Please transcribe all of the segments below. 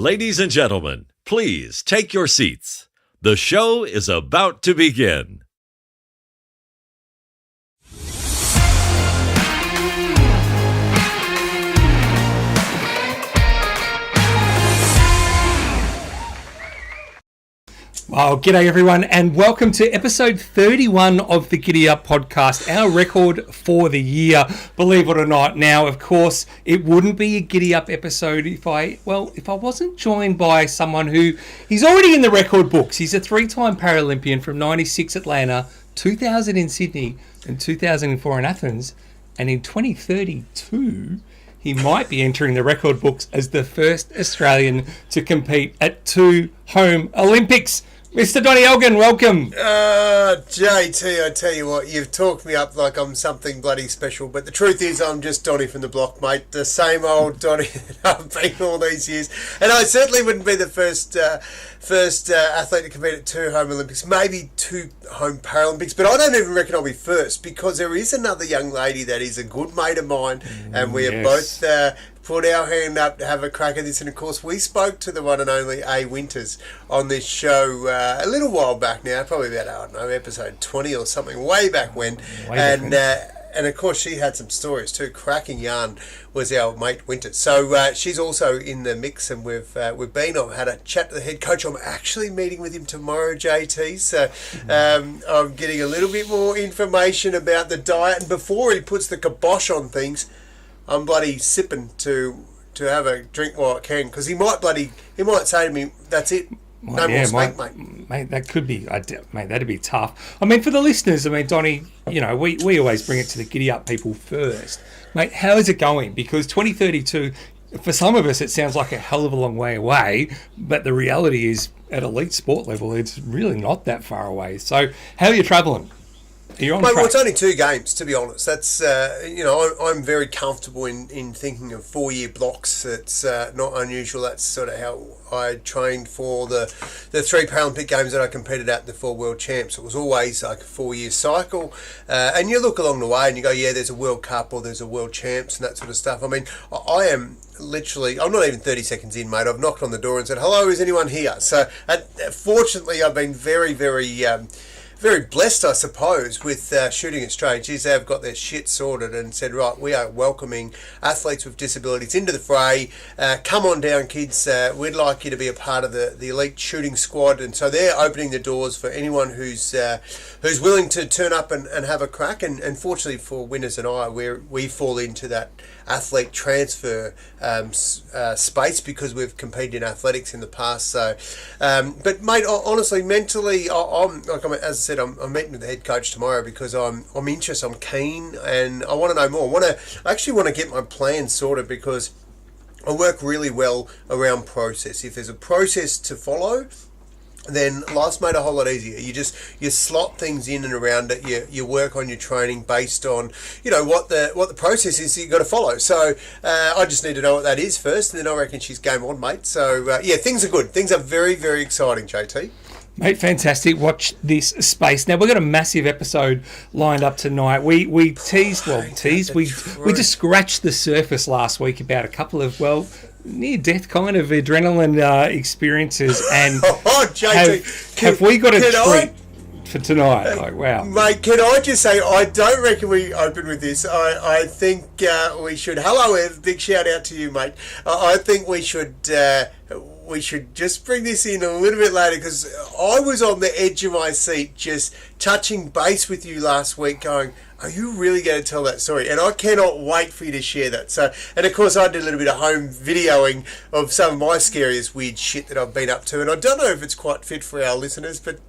Ladies and gentlemen, please take your seats. The show is about to begin. Well, g'day everyone, and welcome to episode 31 of the GiddyUp Podcast, our record for the year, believe it or not. Now, of course, it wouldn't be a GiddyUp episode if I wasn't joined by someone who, he's already in the record books. He's a three-time Paralympian from 96 Atlanta, 2000 in Sydney, and 2004 in Athens, and in 2032... he might be entering the record books as the first Australian to compete at two home Olympics. Mr. Donny Elgin, welcome. JT, I tell you what, you've talked me up like I'm something bloody special, but the truth is I'm just Donny from the block, mate. The same old Donny that I've been all these years. And I certainly wouldn't be the first athlete to compete at two home Olympics, maybe two home Paralympics, but I don't even reckon I'll be first because there is another young lady that is a good mate of mine, and we have both put our hand up to have a crack at this. And of course we spoke to the one and only A. Winters on this show a little while back now, probably about, I don't know, episode 20 or something, way back when. And of course she had some stories too. Cracking yarn was our mate Winters. So she's also in the mix, and I've had a chat to the head coach. I'm actually meeting with him tomorrow, JT. So I'm getting a little bit more information about the diet, and before he puts the kibosh on things, I'm bloody sipping to have a drink while I can, because he might say to me, that's it. No more smoke, mate. Mate, that could be, mate, that'd be tough. I mean, for the listeners, Donny, we always bring it to the GiddyUp people first. Mate, how is it going? Because 2032, for some of us, it sounds like a hell of a long way away, but the reality is, at elite sport level, it's really not that far away. So, how are you travelling? Mate, well, it's only 2 games, to be honest. That's I'm very comfortable in thinking of 4-year blocks. It's not unusual. That's sort of how I trained for the 3 Paralympic games that I competed at, the 4 World Champs. It was always like a 4-year cycle, and you look along the way and you go, yeah, there's a World Cup or there's a World Champs and that sort of stuff. I mean, I am literally, I'm not even 30 seconds in, mate. I've knocked on the door and said, hello, is anyone here? So fortunately, I've been very, very blessed, I suppose, with Shooting Australia. Geez, they've got their shit sorted and said, right, we are welcoming athletes with disabilities into the fray. Come on down, kids. We'd like you to be a part of the elite shooting squad. And so they're opening the doors for anyone who's willing to turn up and have a crack. And fortunately for Winners and I, we fall into that athlete transfer space because we've competed in athletics in the past. So, but mate, honestly, mentally, as I said, I'm meeting with the head coach tomorrow because I'm interested, I'm keen, and I want to know more. I actually want to get my plan sorted because I work really well around process. If there's a process to follow, then life's made a whole lot easier. You slot things in and around it. You work on your training based on what the process is that you got to follow. So I just need to know what that is first, and then I reckon she's game on, mate. So things are good. Things are very, very exciting, JT. Mate, fantastic. Watch this space. Now, we've got a massive episode lined up tonight. We just scratched the surface last week about a couple of, near-death kind of adrenaline experiences. And JT, have we got a treat for tonight? Wow. Mate, can I just say, I don't reckon we open with this. I think we should... Hello, Ev. Big shout-out to you, mate. I think we should just bring this in a little bit later, because I was on the edge of my seat just touching base with you last week going, are you really going to tell that story? And I cannot wait for you to share that. So, and of course I did a little bit of home videoing of some of my scariest weird shit that I've been up to, and I don't know if it's quite fit for our listeners, but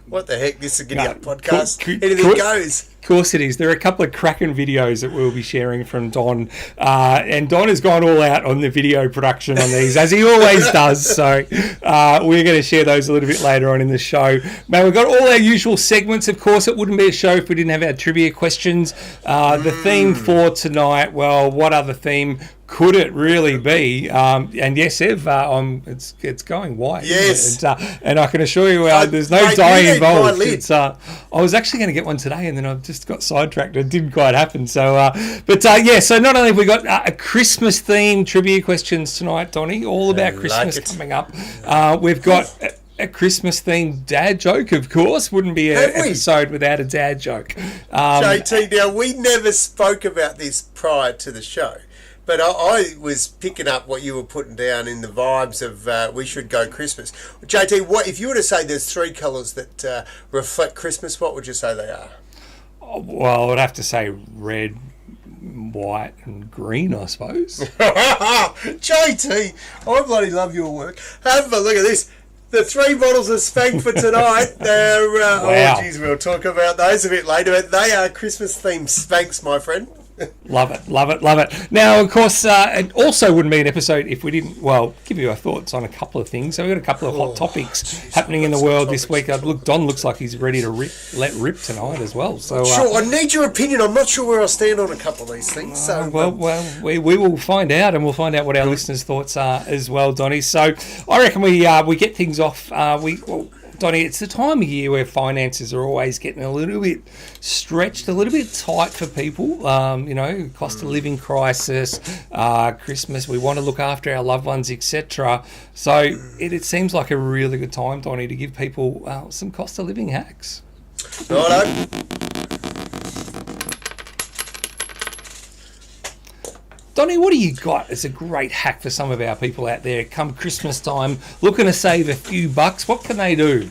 what the heck, this is a GiddyUp podcast. Anything goes. Of course it is. There are a couple of cracking videos that we'll be sharing from Don. And Don has gone all out on the video production on these, as he always does. So we're going to share those a little bit later on in the show. Man, we've got all our usual segments. Of course, it wouldn't be a show if we didn't have our trivia questions. The theme for tonight, what other theme could it really be? And yes, Ev, it's going white. Yes. And I can assure you there's no mate, dye you need my involved. lid. I was actually going to get one today, and then I just got sidetracked. It didn't quite happen. So, so not only have we got a Christmas-themed trivia questions tonight, Donnie, all about Christmas coming up. We've got a Christmas-themed dad joke, of course. Wouldn't be an episode without a dad joke. JT, now we never spoke about this prior to the show, but I was picking up what you were putting down in the vibes of we should go Christmas. JT, what if you were to say there's three colours that reflect Christmas, what would you say they are? Well, I would have to say red, white and green, I suppose. JT, I bloody love your work. Have a look at this. The 3 bottles of Spank for tonight. They're, wow. Oh, geez, we'll talk about those a bit later. But they are Christmas-themed Spanks, my friend. Love it. Now, of course, it also wouldn't be an episode if we didn't, give you our thoughts on a couple of things. So we've got a couple of hot topics happening in the world this week. Don looks like he's ready to let rip tonight as well. So sure, I need your opinion. I'm not sure where I stand on a couple of these things. So we will find out, and we'll find out what our listeners' thoughts are as well, Donnie. So I reckon we get things off. Donnie, it's the time of year where finances are always getting a little bit stretched, a little bit tight for people. Cost of living crisis, Christmas, we want to look after our loved ones, etc. So it seems like a really good time, Donnie, to give people some cost of living hacks. Righto. Donnie, what do you got as a great hack for some of our people out there come Christmas time looking to save a few bucks? What can they do?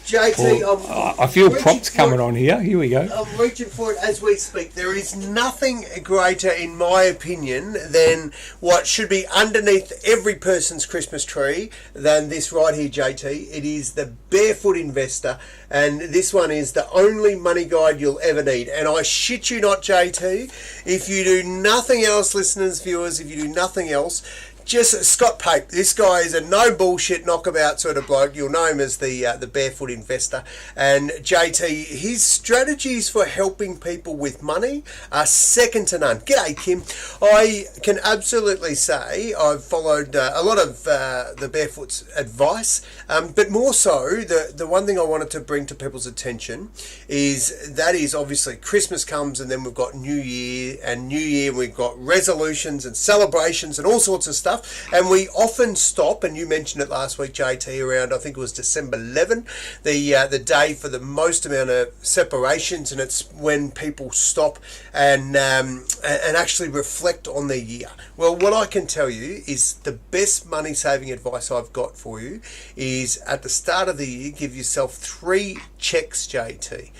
JT, I feel prompts coming on here. Here we go. I'm reaching for it as we speak. There is nothing greater, in my opinion, than what should be underneath every person's Christmas tree than this right here, JT. It is the Barefoot Investor, and this one is the only money guide you'll ever need. And I shit you not, JT, if you do nothing else, listeners, viewers, if you do nothing else, just Scott Pape. This guy is a no bullshit knockabout sort of bloke. You'll know him as the Barefoot Investor. And JT, his strategies for helping people with money are second to none. G'day, Kim. I can absolutely say I've followed a lot of the Barefoot's advice, but more so the one thing I wanted to bring to people's attention is obviously Christmas comes, and then we've got New Year, and New Year we've got resolutions and celebrations and all sorts of stuff. And we often stop, and you mentioned it last week, JT, around I think it was December 11, the day for the most amount of separations, and it's when people stop and actually reflect on their year. Well, what I can tell you is the best money saving advice I've got for you is at the start of the year, give yourself 3 checks, JT,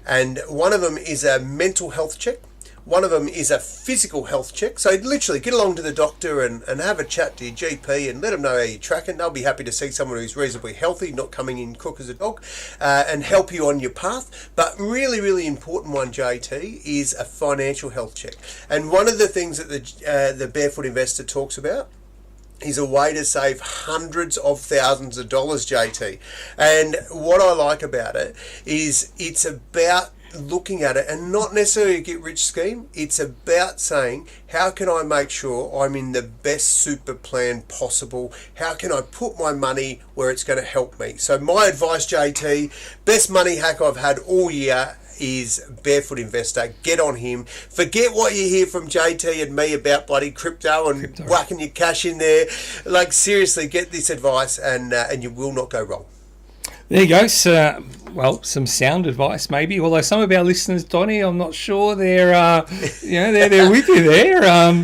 and one of them is a mental health check. One of them is a physical health check. So literally get along to the doctor and have a chat to your GP and let them know how you're tracking. They'll be happy to see someone who's reasonably healthy, not coming in crook as a dog, and help you on your path. But really, really important one, JT, is a financial health check. And one of the things that the Barefoot Investor talks about is a way to save hundreds of thousands of dollars, JT. And what I like about it is it's about looking at it, and not necessarily a get rich scheme. It's about saying, how can I make sure I'm in the best super plan possible? How can I put my money where it's going to help me? So my advice, JT, best money hack I've had all year is Barefoot Investor. Get on him. Forget what you hear from JT and me about bloody crypto and whacking your cash in there. Like, seriously, get this advice and you will not go wrong. There you go. So, some sound advice maybe. Although some of our listeners, Donnie, I'm not sure they're they're with you there.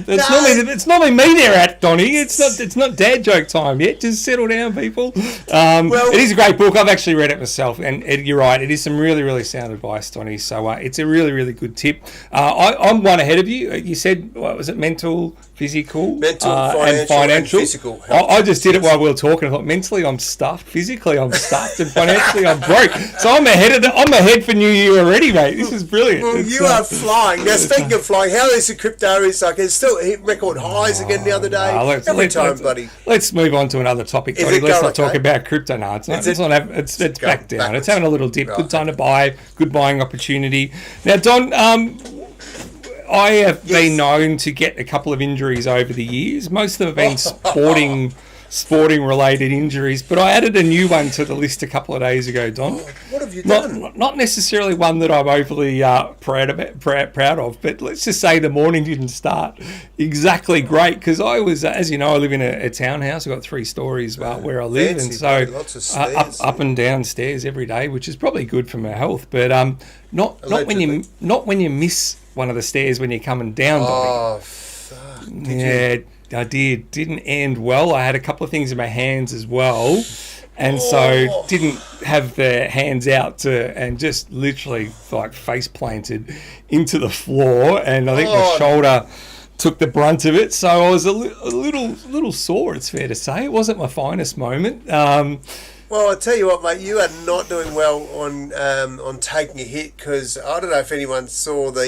It's normally me they're at, Donnie. It's not dad joke time yet. Just settle down, people. It is a great book. I've actually read it myself, and you're right. It is some really, really sound advice, Donnie. So it's a really, really good tip. I'm one ahead of you. You said, what was it? Mental, physical, and financial. And physical. I just did it while we were talking. I thought mentally I'm stuffed, physically I'm stuffed, and financially I'm broke. So I'm ahead for New Year already, mate. This is brilliant. Well, you are flying. Now, speaking of flying, how is the crypto? It's still hit record highs again the other day. Let's move on to another topic. Let's not talk about crypto now. It's back down. It's having a little dip. Right. Good time to buy. Good buying opportunity. Now, Don, I have been known to get a couple of injuries over the years. Most of them have been sporting related injuries, but I added a new one to the list a couple of days ago, Don. What have you done? Not necessarily one that I'm overly proud of, but let's just say the morning didn't start exactly great because I was, as you know, I live in a townhouse. I've got 3 stories where I live, Fancy, and so lots of stairs, up and down stairs every day, which is probably good for my health. But not when you miss one of the stairs when you're coming down. Oh, fuck. I did. Didn't end well. I had a couple of things in my hands as well. And so didn't have the hands out and just literally like face planted into the floor. And I think my shoulder took the brunt of it. So I was a little sore, it's fair to say. It wasn't my finest moment. Well, I tell you what, mate, you are not doing well on taking a hit because I don't know if anyone saw the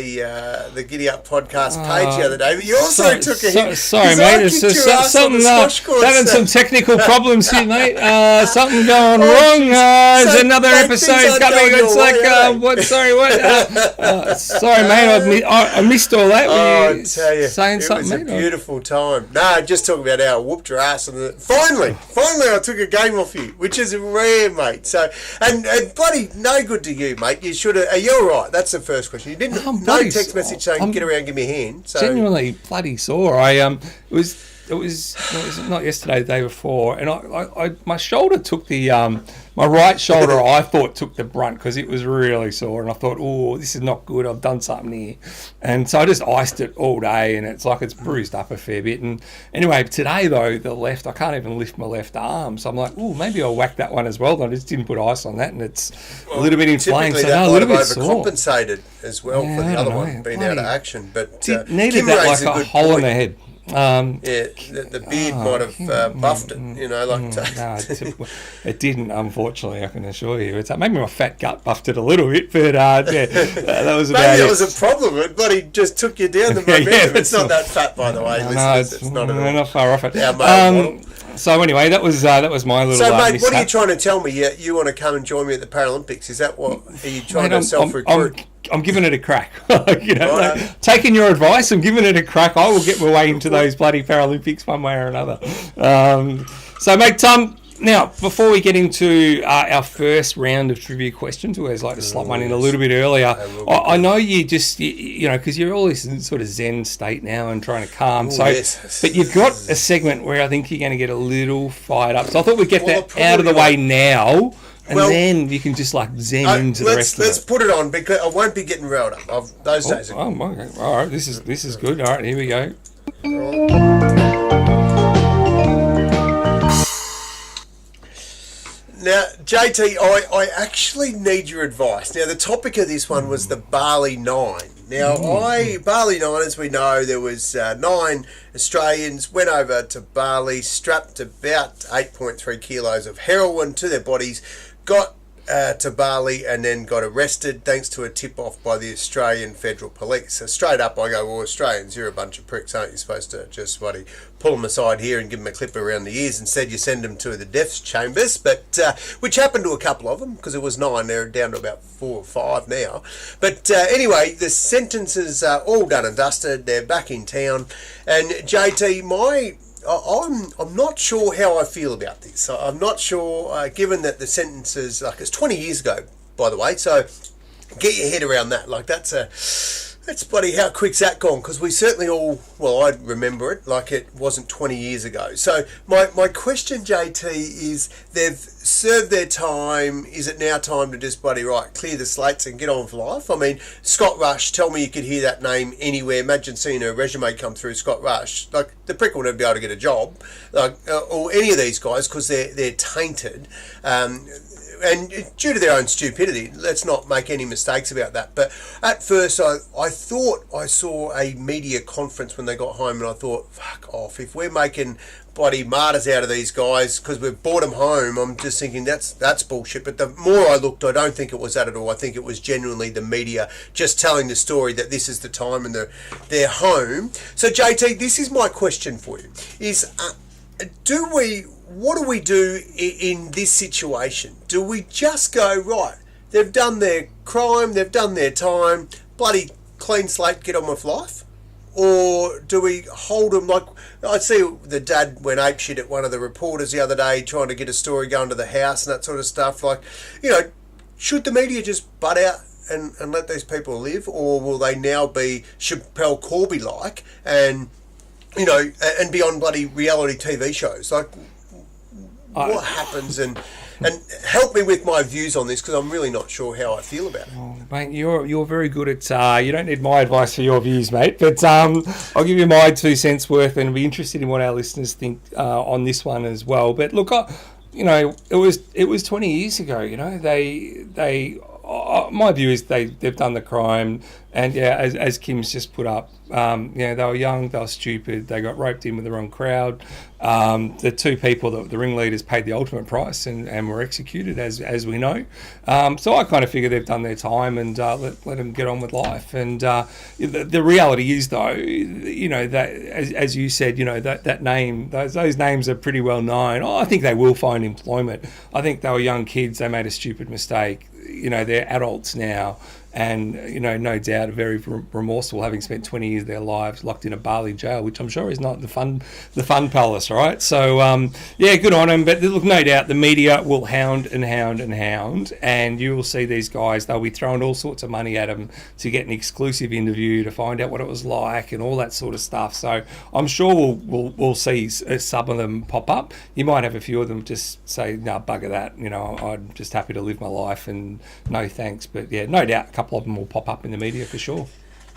GiddyUp Podcast page the other day, but you also took a hit. Sorry, mate. It's having some technical problems here, mate. Something going wrong. There's another episode coming. It's like, what? Sorry, what? Sorry, mate. I missed all that. I tell you, saying it something, was a beautiful time. No, just talking about how I whooped your ass. And finally, I took a game off you, which is rare, mate. So, and bloody no good to you, mate. You should have. You're right. That's the first question. You didn't. No text message saying get around, give me a hand. So genuinely bloody sore. It was not yesterday, the day before, and I my shoulder took the my right shoulder I thought took the brunt because it was really sore, and I thought, oh, this is not good. I've done something here, and so I just iced it all day, and it's like it's bruised up a fair bit. And anyway, today though, the left, I can't even lift my left arm, so I'm like, oh, maybe I'll whack that one as well. I just didn't put ice on that, and it's a little bit inflamed. So a little bit sore. Overcompensated as well for the other one being out of action, but needed that like a hole in the head. The beard might have buffed it, no, it didn't, unfortunately, I can assure you. Maybe my fat gut buffed it a little bit, but that was about maybe that was a problem. It bloody just took you down the momentum. It's not that fat, by the way. It's not at all. Not far off it. So anyway, that was my little. So, mate, what are you trying to tell me? You want to come and join me at the Paralympics? Is that what? Are you trying to self-recruit? I'm giving it a crack. Taking your advice, I'm giving it a crack. I will get my way into those bloody Paralympics one way or another. So, mate, now, before we get into our first round of trivia questions, we always like to slot one in a little bit earlier. I know you just, because you're always in sort of zen state now and trying to calm. But you've got a segment where I think you're going to get a little fired up. So I thought we'd get that out of the way now. And then you can just like zen into the rest of it. Let's put it on because I won't be getting riled up. Those days are good. Okay. All right, this is good. All right, here we go. Now, JT, I actually need your advice. Now, the topic of this one was the Bali 9. Now, Bali 9, as we know, there was 9 Australians went over to Bali, strapped about 8.3 kilos of heroin to their bodies, got to Bali and then got arrested thanks to a tip-off by the Australian Federal Police. So straight up I go, well, Australians, you're a bunch of pricks, aren't you supposed to just pull them aside here and give them a clip around the ears? Instead you send them to the death chambers, but which happened to a couple of them because it was 9, they're down to about 4 or 5 now. But anyway, the sentences are all done and dusted, they're back in town, and JT, I'm not sure how I feel about this. I'm not sure, given that the sentences, like it's 20 years ago, by the way, so get your head around that. Like that's bloody how quick's that gone, because we certainly all, well, I remember it like it wasn't 20 years ago. So my question, JT, is they've served their time. Is it now time to just bloody clear the slates and get on for life? I mean, Scott Rush, tell me you could hear that name anywhere. Imagine seeing a resume come through, Scott Rush. Like, the prick will never be able to get a job, or any of these guys, because they're tainted. And due to their own stupidity, let's not make any mistakes about that. But at first, I thought I saw a media conference when they got home, and I thought, fuck off. If we're making bloody martyrs out of these guys because we've brought them home, I'm just thinking that's bullshit. But the more I looked, I don't think it was that at all. I think it was genuinely the media just telling the story that this is the time and they're home. So, JT, this is my question for you. Is what do we do in this situation? Do we just go, right, they've done their crime, they've done their time, bloody clean slate, get on with life? Or do we hold them like... I see the dad went apeshit at one of the reporters the other day trying to get a story going to the house and that sort of stuff. Like, should the media just butt out and let these people live? Or will they now be Chappelle Corby-like and, and be on bloody reality TV shows? Like, what happens? And help me with my views on this, because I'm really not sure how I feel about it. Oh, mate, you're very good at... you don't need my advice for your views, mate. But I'll give you my 2 cents worth, and be interested in what our listeners think on this one as well. But look, it was 20 years ago. My view is they've done the crime, and as Kim's just put up, they were young, they were stupid, they got roped in with the wrong crowd. The 2 people, the ringleaders, paid the ultimate price and were executed, as we know. So I kind of figure they've done their time and let them get on with life. And the reality is, though, that as you said, that name, those names are pretty well known. I think they will find employment. I think they were young kids, they made a stupid mistake. They're adults now, and no doubt very remorseful, having spent 20 years of their lives locked in a Bali jail, which I'm sure is not the fun palace, right? So good on them. But look, no doubt the media will hound, and you will see these guys. They'll be throwing all sorts of money at them to get an exclusive interview, to find out what it was like and all that sort of stuff. So I'm sure we'll see some of them pop up. You might have a few of them just say, no, bugger that. I'm just happy to live my life and no thanks. But yeah, no doubt a couple of them will pop up in the media for sure.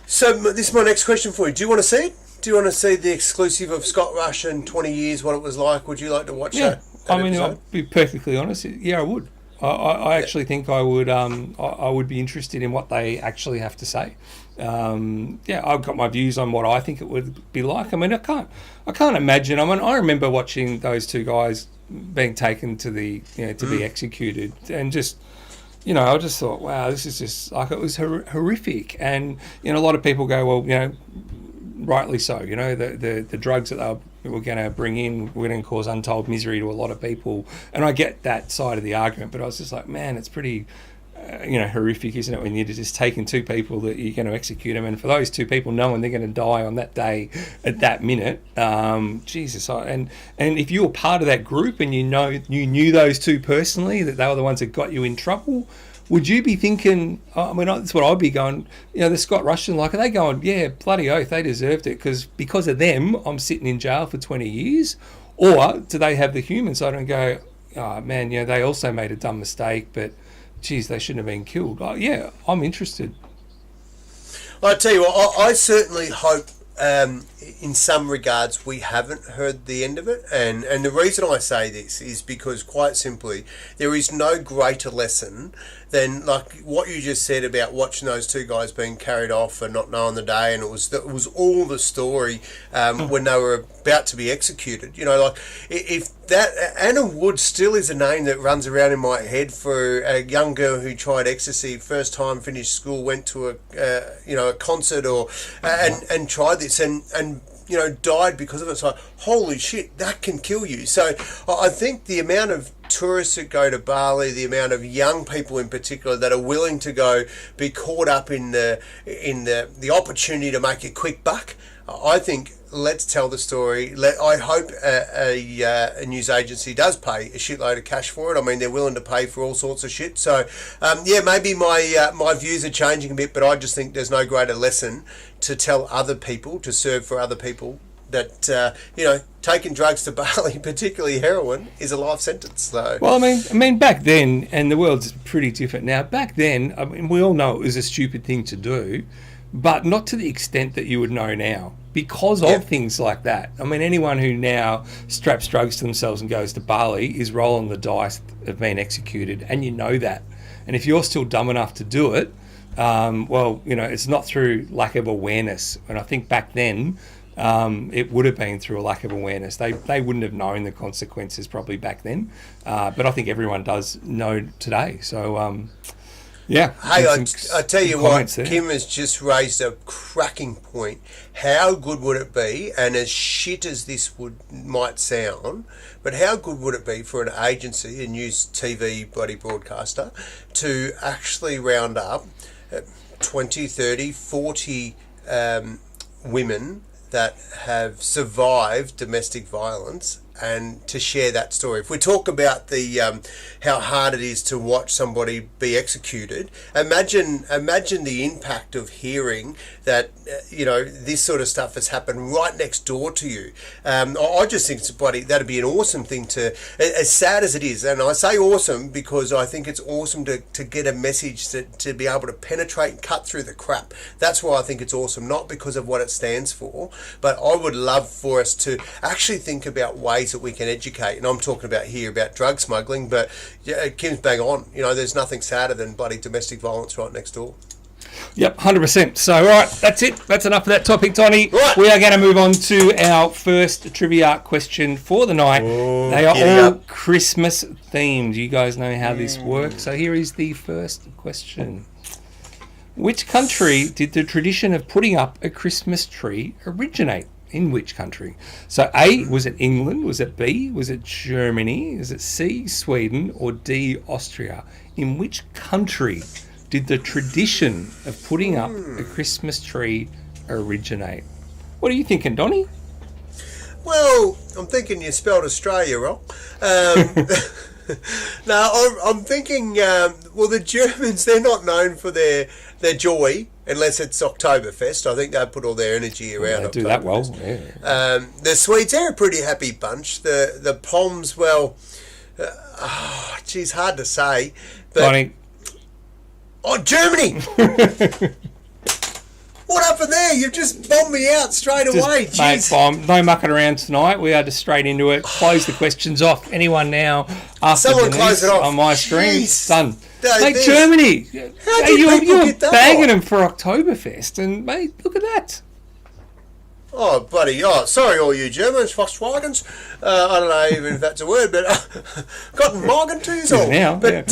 So this is my next question for you. Do you want to see it? Do you want to see the exclusive of Scott Rush in 20 years, what it was like? Would you like to watch that episode? I'll be perfectly honest. Yeah, I would. I actually think I would. I would be interested in what they actually have to say. I've got my views on what I think it would be like. I mean, I can't imagine. I remember watching those 2 guys being taken to the to be executed, and just. I just thought, wow, this is just like, it was horrific. And, a lot of people go, well, rightly so, the drugs that they were going to bring in were going to cause untold misery to a lot of people. And I get that side of the argument, but I was just like, man, it's pretty, horrific, isn't it, when you're just taking 2 people that you're going to execute them. And for those 2 people knowing they're going to die on that day at that minute, Jesus. And if you were part of that group and you knew those 2 personally, that they were the ones that got you in trouble, would you be thinking, that's what I'd be going, the Scott Russian, are they going, yeah, bloody oath, they deserved it because of them, I'm sitting in jail for 20 years? Or do they have the human side and go, oh, man, they also made a dumb mistake, but geez, they shouldn't have been killed. I'm interested. I tell you what, I certainly hope in some regards we haven't heard the end of it. And the reason I say this is because, quite simply, there is no greater lesson than like what you just said about watching those 2 guys being carried off and not knowing the day, and it was all the story when they were about to be executed. If that Anna Wood still is a name that runs around in my head for a young girl who tried ecstasy, first time, finished school, went to a concert and tried this and died because of it. It's like, holy shit, that can kill you. So I think the amount of tourists that go to Bali, the amount of young people in particular that are willing to go be caught up in the opportunity to make a quick buck, I think let's tell the story. I hope a news agency does pay a shitload of cash for it. I mean, they're willing to pay for all sorts of shit. So, maybe my views are changing a bit, but I just think there's no greater lesson to tell other people, to serve for other people, that taking drugs to Bali, particularly heroin, is a life sentence. So. Well, I mean, back then, and the world's pretty different now. Back then, we all know it was a stupid thing to do, but not to the extent that you would know now, because of things like that. I mean, anyone who now straps drugs to themselves and goes to Bali is rolling the dice of being executed, and you know that. And if you're still dumb enough to do it, it's not through lack of awareness. And I think back then, it would have been through a lack of awareness. They wouldn't have known the consequences probably back then, but I think everyone does know today. So, hey, I tell you what, Kim has just raised a cracking point. How good would it be, and as shit as this might sound, but how good would it be for an agency, a news TV bloody broadcaster, to actually round up 20, 30, 40 women that have survived domestic violence, and to share that story. If we talk about the how hard it is to watch somebody be executed, imagine the impact of hearing that this sort of stuff has happened right next door to you. I just think that'd be an awesome thing to, as sad as it is, and I say awesome because I think it's awesome to get a message to be able to penetrate and cut through the crap. That's why I think it's awesome, not because of what it stands for, but I would love for us to actually think about ways that we can educate. And I'm talking about here about drug smuggling, but Kim's bang on. There's nothing sadder than bloody domestic violence right next door. Yep, 100%. So, all right, that's it. That's enough of that topic, Donny. Right. We are going to move on to our first trivia question for the night. Oh, they are giddy all up. Christmas themed. You guys know how this works. So here is the first question. Which country did the tradition of putting up a Christmas tree originate? In which country? So A, was it England? Was it B, was it Germany? Is it C, Sweden? Or D, Austria? In which country did the tradition of putting up a Christmas tree originate? What are you thinking, Donny? Well, I'm thinking you spelled Australia wrong. No, I'm thinking, the Germans, they're not known for their joy, unless it's Oktoberfest. I think they put all their energy around Oktoberfest. Do that well, yeah. The Swedes, they're a pretty happy bunch. The Poms, well, hard to say. But, Donny. Oh, Germany! What happened there? You've just bombed me out straight away. Mate, Jeez. bomb. No mucking around tonight. We are just straight into it. Close the questions off. Anyone now? After Someone Denise close it off. on my screen. Jeez. Done. No, Mate, this- Germany. How did You people were get that banging right? them for Oktoberfest, and mate, look at that. Oh, buddy. Oh, sorry, all you Germans, Volkswagens. I don't know even if that's a word, but gotten Morgan twos all. Now, But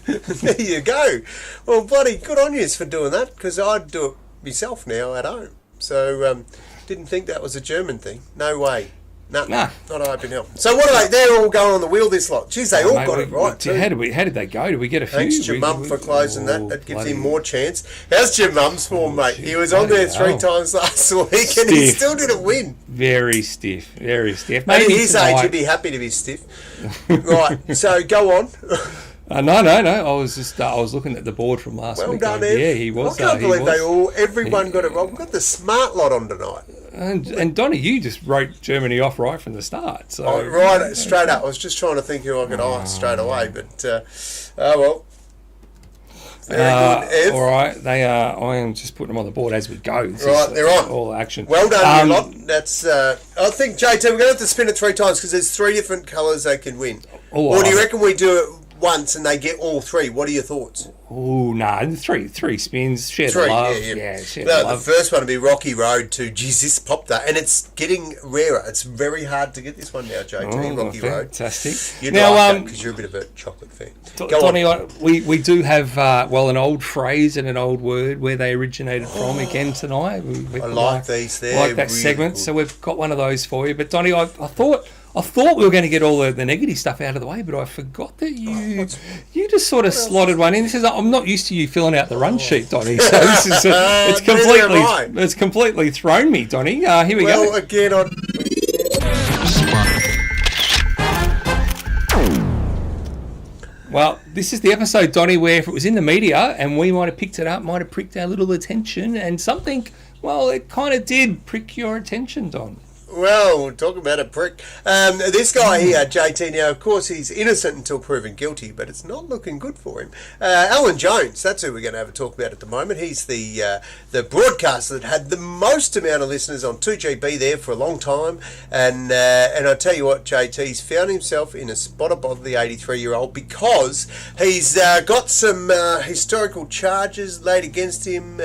there you go. Well, buddy, good on you for doing that, because I'd do it myself now at home. So, didn't think that was a German thing. No way. No, Nah. not hoping help. So what are they? They're all going on the wheel this lot. Jeez, they all Mate, got it right too. How did they go? Did we get a few? Thanks to your mum for closing that. Oh, That gives bloody him more chance. How's your mum's form, mate? He was on there bloody 3 hell. times last week and he Stiff. still didn't win. Very stiff. Very stiff. At Maybe his age, tonight. he'd be happy to be stiff. Right, so go on. No. I was looking at the board from last Well week. done, Ed. Yeah, he was. I can't he believe was. everyone got it wrong. We've got the smart lot on tonight. And Donny, you just wrote Germany off right from the start. So Right, straight up. I was just trying to think who I could ask straight away, but oh well. Very good, Ev. all right, they are. I am just putting them on the board as we go. This Right, is they're on. all action. Well done, you lot. That's. I think JT, we're going to have to spin it 3 times because there's 3 different colours they can win. Oh, Or do you reckon we do it once and they get all 3? What are your thoughts? Oh no, three spins. Share 3, the love. yeah. Share No, the the love. first one would be Rocky Road to Jesus popped that, and it's getting rarer. It's very hard to get this one now, JT. Rocky Road. Fantastic. You'd Now, like that because you're a bit of a chocolate fan. Go Donny, on. we do have an old phrase and an old word where they originated from again tonight. I like these. They're like that really segment. good. So we've got one of those for you. But Donny, I thought we were going to get all the negative stuff out of the way, but I forgot that you just sort of slotted one in. This is I'm not used to you filling out the run sheet, Donny. So this is Neither am I. it's completely thrown me, Donny. Here we Well, go. again, Well, this is the episode, Donny, where if it was in the media and we might have picked it up, might have pricked our little attention, and something, well, it kind of did prick your attention, Don. Well, talk about a prick. This guy here, JT, now, of course, he's innocent until proven guilty, but it's not looking good for him. Alan Jones, that's who we're going to have a talk about at the moment. He's the broadcaster that had the most amount of listeners on 2GB there for a long time. And I tell you what, JT's found himself in a spot of bother, the 83-year-old, because he's got some historical charges laid against him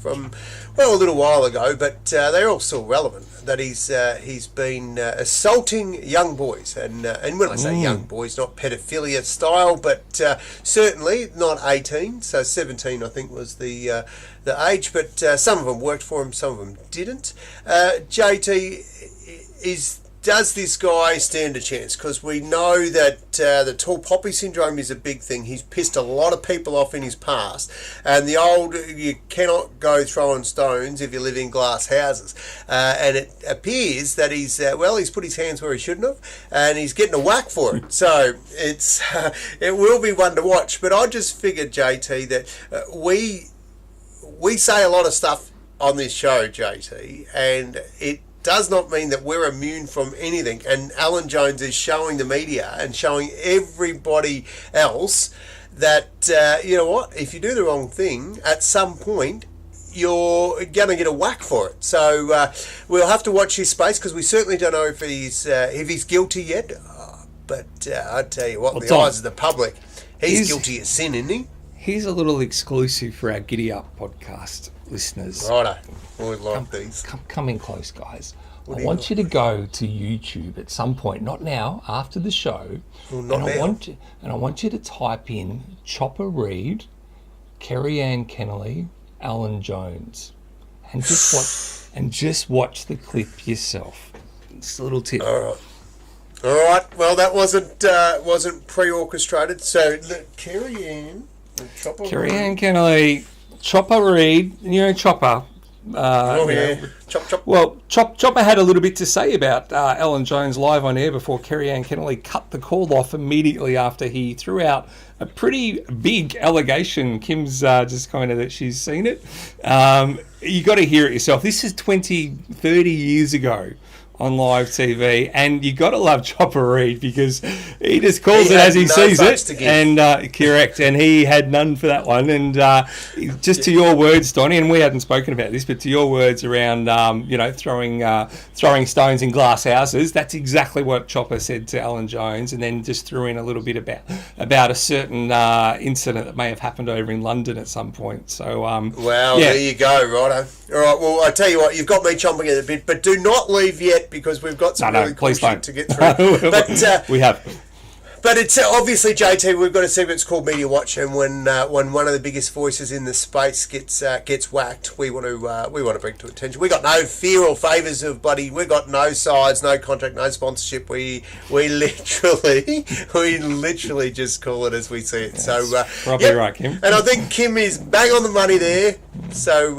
from, well, a little while ago, but they're all still relevant. That he's been assaulting young boys, and when I say young boys, not pedophilia style, but certainly not 18, so 17 I think was the age, but some of them worked for him, some of them didn't. JT, is does this guy stand a chance? Because we know that the tall poppy syndrome is a big thing. He's pissed a lot of people off in his past. And you cannot go throwing stones if you live in glass houses. And it appears that he's put his hands where he shouldn't have, and he's getting a whack for it. So it will be one to watch. But I just figured, JT, that we say a lot of stuff on this show, JT, and it does not mean that we're immune from anything. And Alan Jones is showing the media and showing everybody else that, you know what, if you do the wrong thing, at some point, you're going to get a whack for it. So we'll have to watch his space, because we certainly don't know if he's guilty yet. But I tell you what, the eyes of the public, he's guilty of sin, isn't he? Here's a little exclusive for our GiddyUp podcast listeners. Righto. We like these. Come in close, guys. I want you to go to YouTube at some point, not now, after the show. Well, not now. I want you to type in Chopper Read, Kerry Ann Kennelly, Alan Jones, and just watch the clip yourself. It's a little tip. All right. Well, that wasn't pre-orchestrated. So Kerry Ann Kennelly, Chopper Read, Chopper. Chop. Well, Chopper had a little bit to say about Alan Jones live on air before Kerry Ann Kennelly cut the call off immediately after he threw out a pretty big allegation. Kim's just commented that she's seen it. You got to hear it yourself. This is 30 years ago on live TV, and you got to love Chopper Read, because he just calls it as he sees it, and correct, and he had none for that one. And just to your words, Donnie, and we hadn't spoken about this, but to your words around throwing stones in glass houses, that's exactly what Chopper said to Alan Jones, and then just threw in a little bit about a certain incident that may have happened over in London at some point. So there you go, righto. All right, well, I tell you what, you've got me chomping at a bit, but do not leave yet, because we've got some really cool shit to get through. But we have. But it's obviously, JT, we've got a segment called Media Watch, and when one of the biggest voices in the space gets whacked, we want to bring to attention. We got no fear or favours of bloody. We got no sides, no contract, no sponsorship. We literally just call it as we see it. Yes, so probably right, Kim. And I think Kim is bang on the money there. So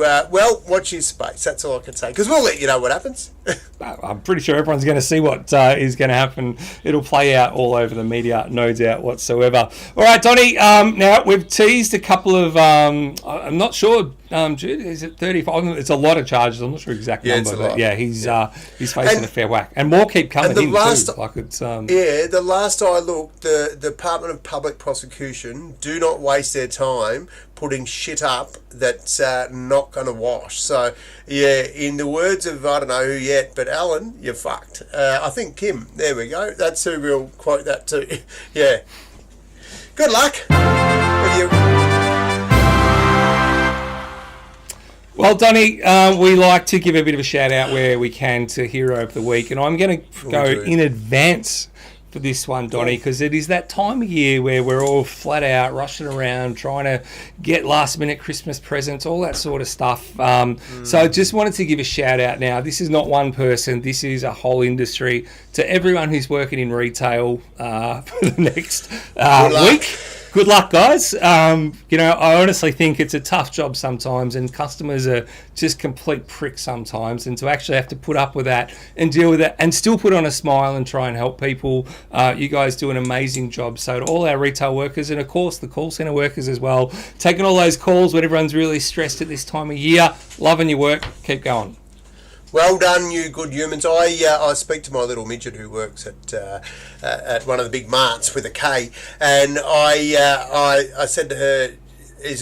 watch his space. That's all I can say, because we'll let you know what happens. I'm pretty sure everyone's going to see what is going to happen. It'll play out all over the media, no doubt whatsoever. All right, Donnie, now we've teased a couple of, I'm not sure, Jude, is it 35? It's a lot of charges. I'm not sure exact number, but yeah, he's facing a fair whack. And more keep coming in too. The last I looked, the Department of Public Prosecution do not waste their time putting shit up that's not going to wash. So, yeah, in the words of, I don't know who yet, but Alan, you're fucked. I think Kim, there we go. That's who we'll quote that to. Yeah. Good luck with you. Well, Donnie, we like to give a bit of a shout out where we can to Hero of the Week, and I'm going to go in advance for this one, Donnie, because it is that time of year where we're all flat out rushing around trying to get last minute Christmas presents, all that sort of stuff. So I just wanted to give a shout out now. This is not one person, this is a whole industry, to everyone who's working in retail for the next week. Good luck, guys. I honestly think it's a tough job sometimes, and customers are just complete pricks sometimes, and to actually have to put up with that and deal with that and still put on a smile and try and help people, you guys do an amazing job. So to all our retail workers, and of course the call centre workers as well, taking all those calls when everyone's really stressed at this time of year, loving your work, keep going. Well done, you good humans. I speak to my little midget who works at one of the big marts with a K, and I said to her,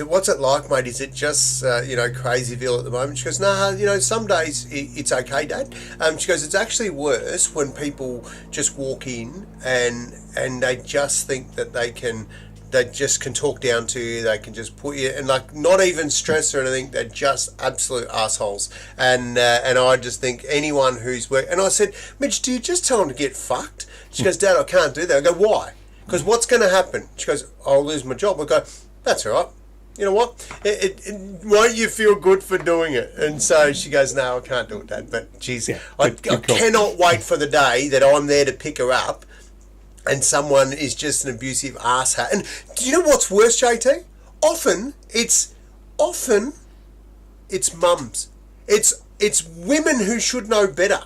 what's it like, mate? Is it just Crazyville at the moment? She goes, nah, some days it's okay, Dad. She goes, it's actually worse when people just walk in and they just think that they just can talk down to you, they can just put you, and not even stress or anything, they're just absolute assholes. And I just think anyone who's and I said, Mitch, do you just tell them to get fucked? She goes, Dad, I can't do that. I go, why? Because what's going to happen? She goes, I'll lose my job. I go, that's all right. you know what? Won't you feel good for doing it? And so she goes, no, I can't do it, Dad. But geez, I cannot wait for the day that I'm there to pick her up and someone is just an abusive asshat. And do you know what's worse, JT? Often it's mums. It's women who should know better.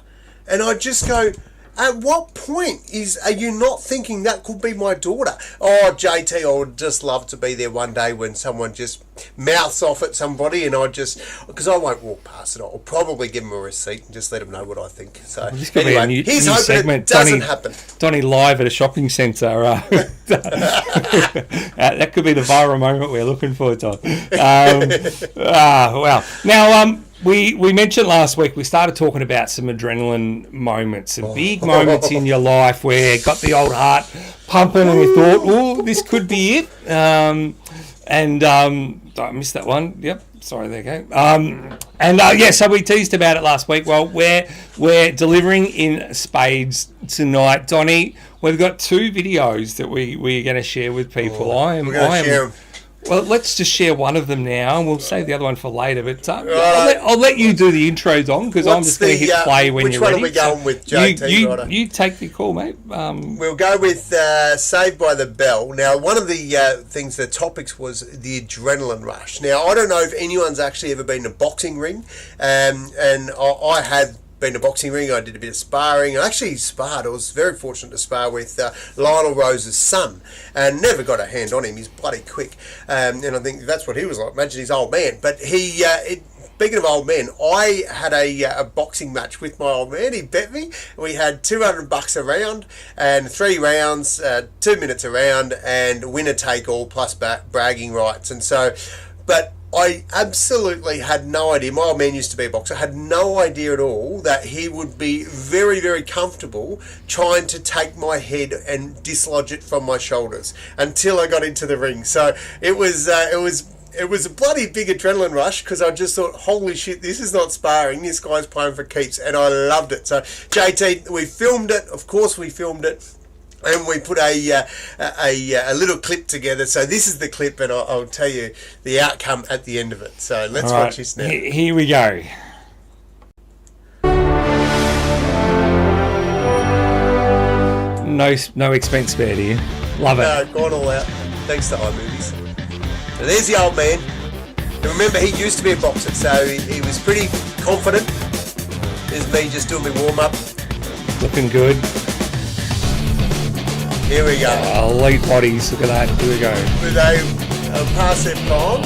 And I just go, at what point are you not thinking that could be my daughter? Oh, JT, I would just love to be there one day when someone just mouths off at somebody, and because I won't walk past it. I'll probably give them a receipt and just let them know what I think. So anyway, here's hoping segment. It doesn't happen. Donnie live at a shopping centre. That could be the viral moment we're looking for, Don. Wow. Now, we mentioned last week, we started talking about some adrenaline moments, some big moments in your life where you got the old heart pumping and we thought, oh, this could be it. I missed that one. Yep. Sorry, there you go. So we teased about it last week. Well, we're delivering in spades tonight. Donnie, we've got 2 videos that we're going to share with people. We're going to share them. Well, let's just share one of them now, and we'll save the other one for later. But I'll let you do the intro, Don, because I'm just going to hit play when you're ready. Which one are we going with, JT? You take the call, mate. We'll go with Saved by the Bell. Now, one of the the topics was the adrenaline rush. Now, I don't know if anyone's actually ever been in a boxing ring, and I have been in a boxing ring. I did a bit of sparring. I actually sparred. I was very fortunate to spar with Lionel Rose's son, and never got a hand on him. He's bloody quick, and I think that's what he was like. Imagine his old man. But speaking of old men, I had a boxing match with my old man. He bet me. We had $200 a round and 3 rounds, 2 minutes a round, and winner take all plus bragging rights. And so, but I absolutely had no idea. My old man used to be a boxer. I had no idea at all that he would be very, very comfortable trying to take my head and dislodge it from my shoulders until I got into the ring. So it was a bloody big adrenaline rush, because I just thought, holy shit, this is not sparring. This guy's playing for keeps, and I loved it. So JT, we filmed it. Of course, we filmed it. And we put a little clip together. So this is the clip, and I'll tell you the outcome at the end of it. So let's watch this now. Here we go. No expense spared here. Love it. No, gone all out. Thanks to iMovies. And there's the old man. And remember, he used to be a boxer, so he was pretty confident. There's me just doing my warm-up. Looking good. Here we go. Elite bodies, look at that. Here we go. With a pass their palm.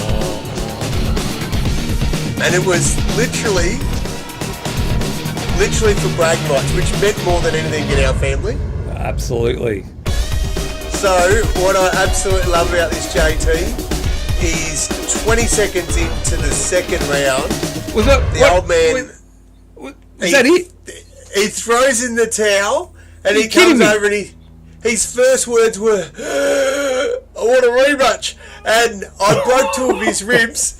And it was literally for bragging rights, which meant more than anything in our family. Absolutely. So, what I absolutely love about this, JT, is 20 seconds into the second round, was that, the old man... Is that it? He throws in the towel, and he comes over and his first words were, I want a rematch. And I broke 2 of his ribs.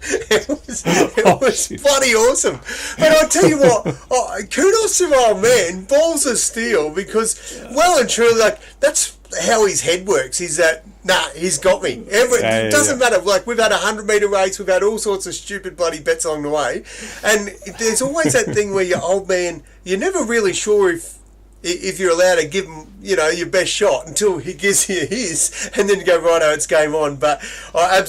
It was bloody awesome. But I'll tell you what, kudos to my old man, balls of steel, because well and truly, like, that's how his head works, is that, he's got me. It doesn't matter. Like, we've had a 100-metre race, we've had all sorts of stupid bloody bets along the way. And there's always that thing where your old man, you're never really sure if you're allowed to give him, your best shot until he gives you his, and then you go, righto, it's game on. But I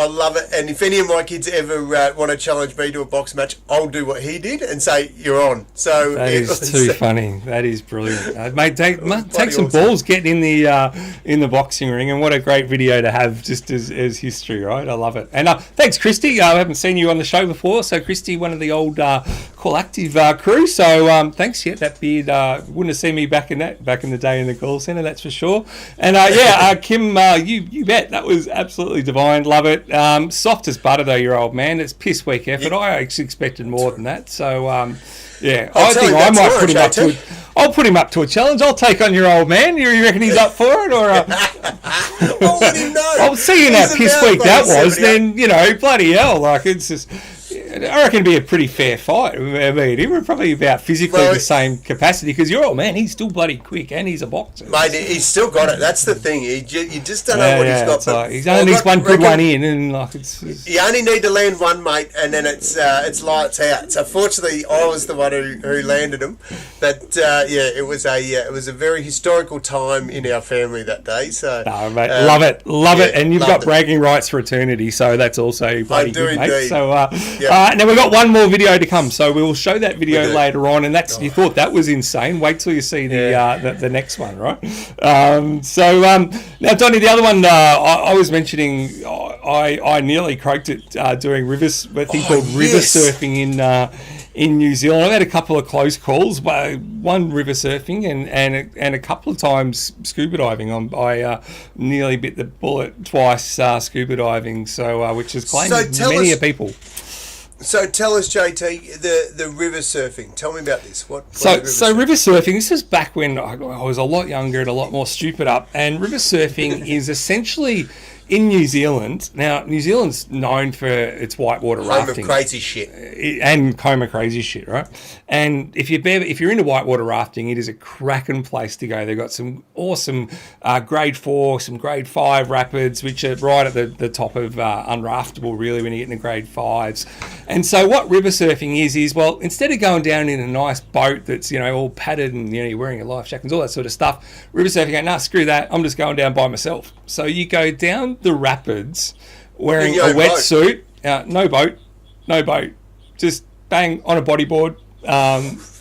love it. And if any of my kids ever want to challenge me to a box match, I'll do what he did and say, you're on. So that is too funny. That is brilliant. Mate, take some balls getting in the boxing ring, and what a great video to have just as history, right? I love it. And thanks, Christy. I haven't seen you on the show before. So Christy, one of the old Call Active crew. So thanks. Yeah, that beard, wouldn't have seen me back in the day in the call centre, that's for sure. And Kim, you bet, that was absolutely divine. Love it. Soft as butter though, your old man. It's piss weak effort. Yeah. I expected more than that. So I think I might put him up to I'll put him up to a challenge. I'll take on your old man. You reckon he's up for it? Or I'll let him know. I'll see you in that piss week that was. Then bloody hell, like, it's just. I reckon it'd be a pretty fair fight. I mean, he were probably about physically the same capacity because your old man, he's still bloody quick and he's a boxer. Mate, he's still got it. That's the thing. You just don't know what he's got. But he's only needs one good one in, and like it's you only need to land one, mate, and then it's lights out. So fortunately, I was the one who landed him. But it was a very historical time in our family that day. So no, mate, love it, and you've got bragging rights for eternity. So that's also bloody good, mate. So now we've got one more video to come. So we will show that video later on, and that's you thought that was insane. Wait till you see the next one, right? Now, Donnie, the other one I was mentioning, I nearly croaked it doing river surfing in New Zealand. I've had a couple of close calls, one river surfing and a couple of times scuba diving. I nearly bit the bullet twice scuba diving, so which has claimed many people. So tell us, JT, the river surfing. Tell me about this. What river surfing, this is back when I was a lot younger and a lot more stupid up. And river surfing is essentially in New Zealand. Now, New Zealand's known for its whitewater rafting. Home of crazy shit. And home of crazy shit, right? And if you're into whitewater rafting, it is a cracking place to go. They've got some awesome grade 4, some grade 5 rapids, which are right at the top of unraftable, really, when you get into grade 5s. And so what river surfing is, well, instead of going down in a nice boat that's, all padded and, you're wearing your life jackets, all that sort of stuff, river surfing, nah, screw that, I'm just going down by myself. So you go down the rapids wearing a wetsuit, no boat, just bang on a bodyboard,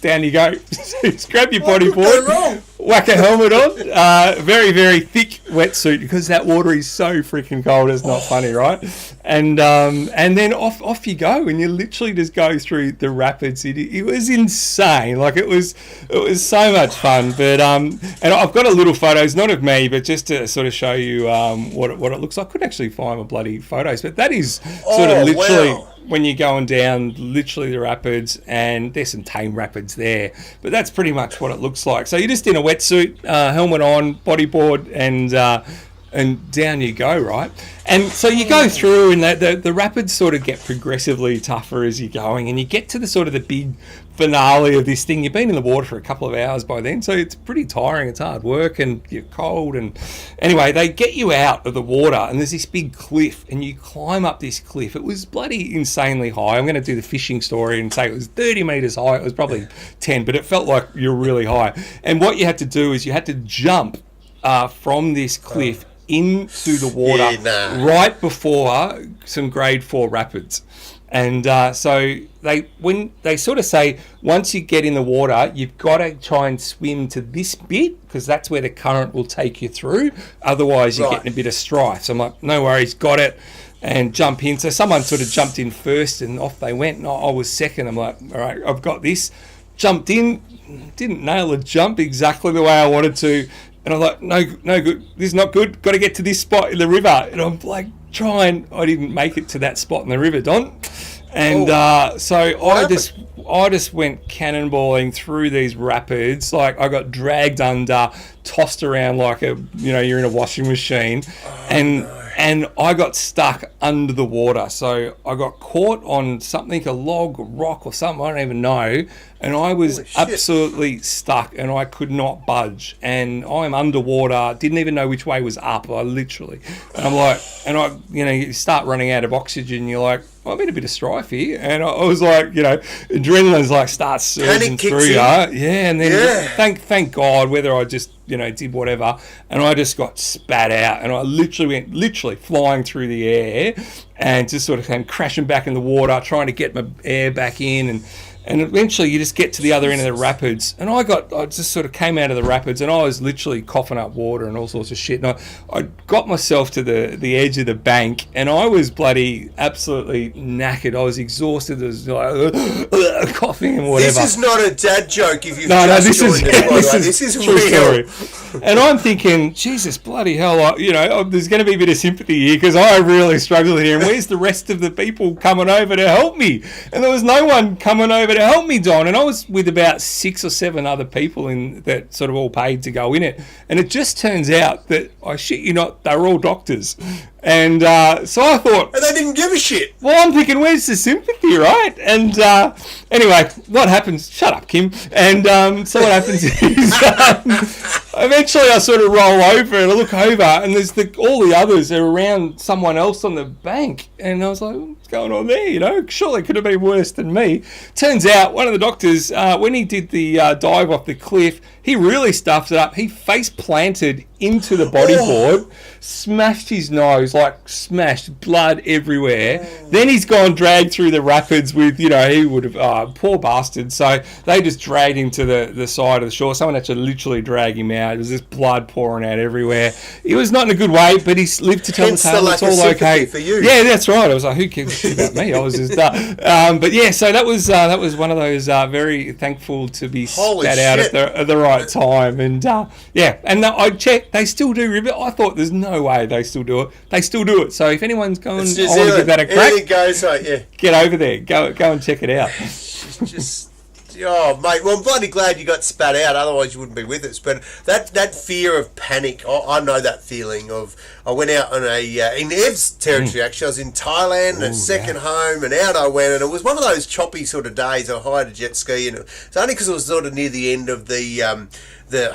down you go. Just grab your bodyboard, whack a helmet on, very, very thick wetsuit because that water is so freaking cold. It's not funny, right? And then off you go, and you literally just go through the rapids. It was insane. Like it was so much fun. But and I've got a little photos, not of me, but just to sort of show you what it looks like. I couldn't actually find my bloody photos, but that is sort of literally. Wow. When you're going down literally the rapids, and there's some tame rapids there, but that's pretty much what it looks like. So you're just in a wetsuit, helmet on, bodyboard, and down you go, right? And so you go through, and the rapids sort of get progressively tougher as you're going, and you get to the sort of the big finale of this thing. You've been in the water for a couple of hours by then, so it's pretty tiring. It's hard work, and you're cold. And anyway, they get you out of the water, and there's this big cliff, and you climb up this cliff. It was bloody insanely high. I'm going to do the fishing story and say it was 30 metres high. It was probably 10, but it felt like you're really high. And what you had to do is you had to jump from this cliff into the water right before some grade 4 rapids. And so when they sort of say, once you get in the water, you've got to try and swim to this bit because that's where the current will take you through. Otherwise, you're getting a bit of strife. So I'm like, no worries, got it, and jump in. So someone sort of jumped in first and off they went. And I was second. I'm like, all right, I've got this. Jumped in, didn't nail a jump exactly the way I wanted to. And I'm like, no good. This is not good. Got to get to this spot in the river. And I'm like, trying. I didn't make it to that spot in the river, Don. And so I just went cannonballing through these rapids. Like I got dragged under, tossed around like you're in a washing machine, and I got stuck under the water. So I got caught on something, a log, a rock or something, I don't even know. And I was absolutely stuck and I could not budge. And I'm underwater, didn't even know which way was up. I literally, and I'm like, you start running out of oxygen. You're like, I'm in a bit of strife here. And I was like, adrenaline's like starts surging through you. Yeah. And then thank God, whether I just, did whatever. And I just got spat out and I literally went flying through the air and just sort of came crashing back in the water, trying to get my air back in. And eventually you just get to the other end of the rapids. And I just sort of came out of the rapids and I was literally coughing up water and all sorts of shit. And I got myself to the edge of the bank and I was bloody absolutely knackered. I was exhausted. I was like coughing and whatever. This is not a dad joke if you've this is true real. Story. And I'm thinking, Jesus, bloody hell, there's going to be a bit of sympathy here because I really struggled here. And where's the rest of the people coming over to help me? And there was no one coming over to help me, Don, and I was with about 6 or 7 other people that sort of all paid to go in it, and it just turns out that I shit you not, they were all doctors, And so I thought... And they didn't give a shit. Well, I'm thinking, where's the sympathy, right? And anyway, what happens... Shut up, Kim. And so what happens is... eventually I sort of roll over and I look over and there's all the others are around someone else on the bank. And I was like, what's going on there? You know, surely it could have been worse than me. Turns out one of the doctors, when he did the dive off the cliff, he really stuffed it up. He face planted into the bodyboard, smashed his nose, like smashed, blood everywhere. Then he's gone dragged through the rapids with, you know, he would have, poor bastard. So they just dragged him to the side of the shore. Someone had to literally drag him out. There was just blood pouring out everywhere. He was not in a good way, but he lived to tell the tale. It's all okay. For you. Yeah, that's right. I was like, who cares about me? I was just, but yeah, so that was one of those very thankful to be spat out at the right time. And yeah, and I checked, they still do rivet. I thought there's no way they still do it. They still do it. So if anyone's going, I want to give that a crack. Goes, yeah. Get over there. Go and check it out. Just oh, mate. Well, I'm bloody glad you got spat out. Otherwise, you wouldn't be with us. But that fear of panic, I know that feeling of. I went out on in Ev's territory. Actually, I was in Thailand, a second home, and out I went. And it was one of those choppy sort of days. I hired a jet ski, and it's only because it was sort of near the end of the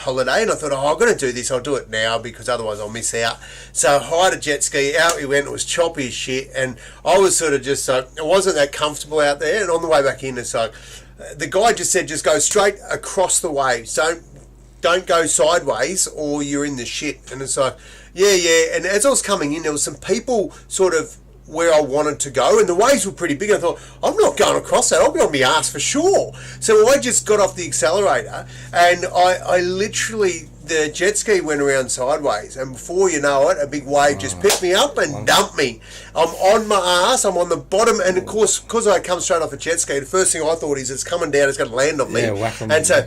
holiday, and I thought, I'm going to do this. I'll do it now because otherwise I'll miss out. So I hired a jet ski. Out we went. It was choppy as shit, and I was sort of just I wasn't that comfortable out there. And on the way back in, it's like. The guy just said, just go straight across the waves. Don't go sideways or you're in the shit. And it's like, yeah. And as I was coming in, there was some people sort of where I wanted to go, and the waves were pretty big. I thought, I'm not going across that. I'll be on my ass for sure. So I just got off the accelerator, and I literally... The jet ski went around sideways, and before you know it, a big wave just picked me up and dumped me. I'm on my ass, I'm on the bottom, and of course, because I come straight off a jet ski, the first thing I thought is it's coming down, it's going to land on me. Yeah, whack on and so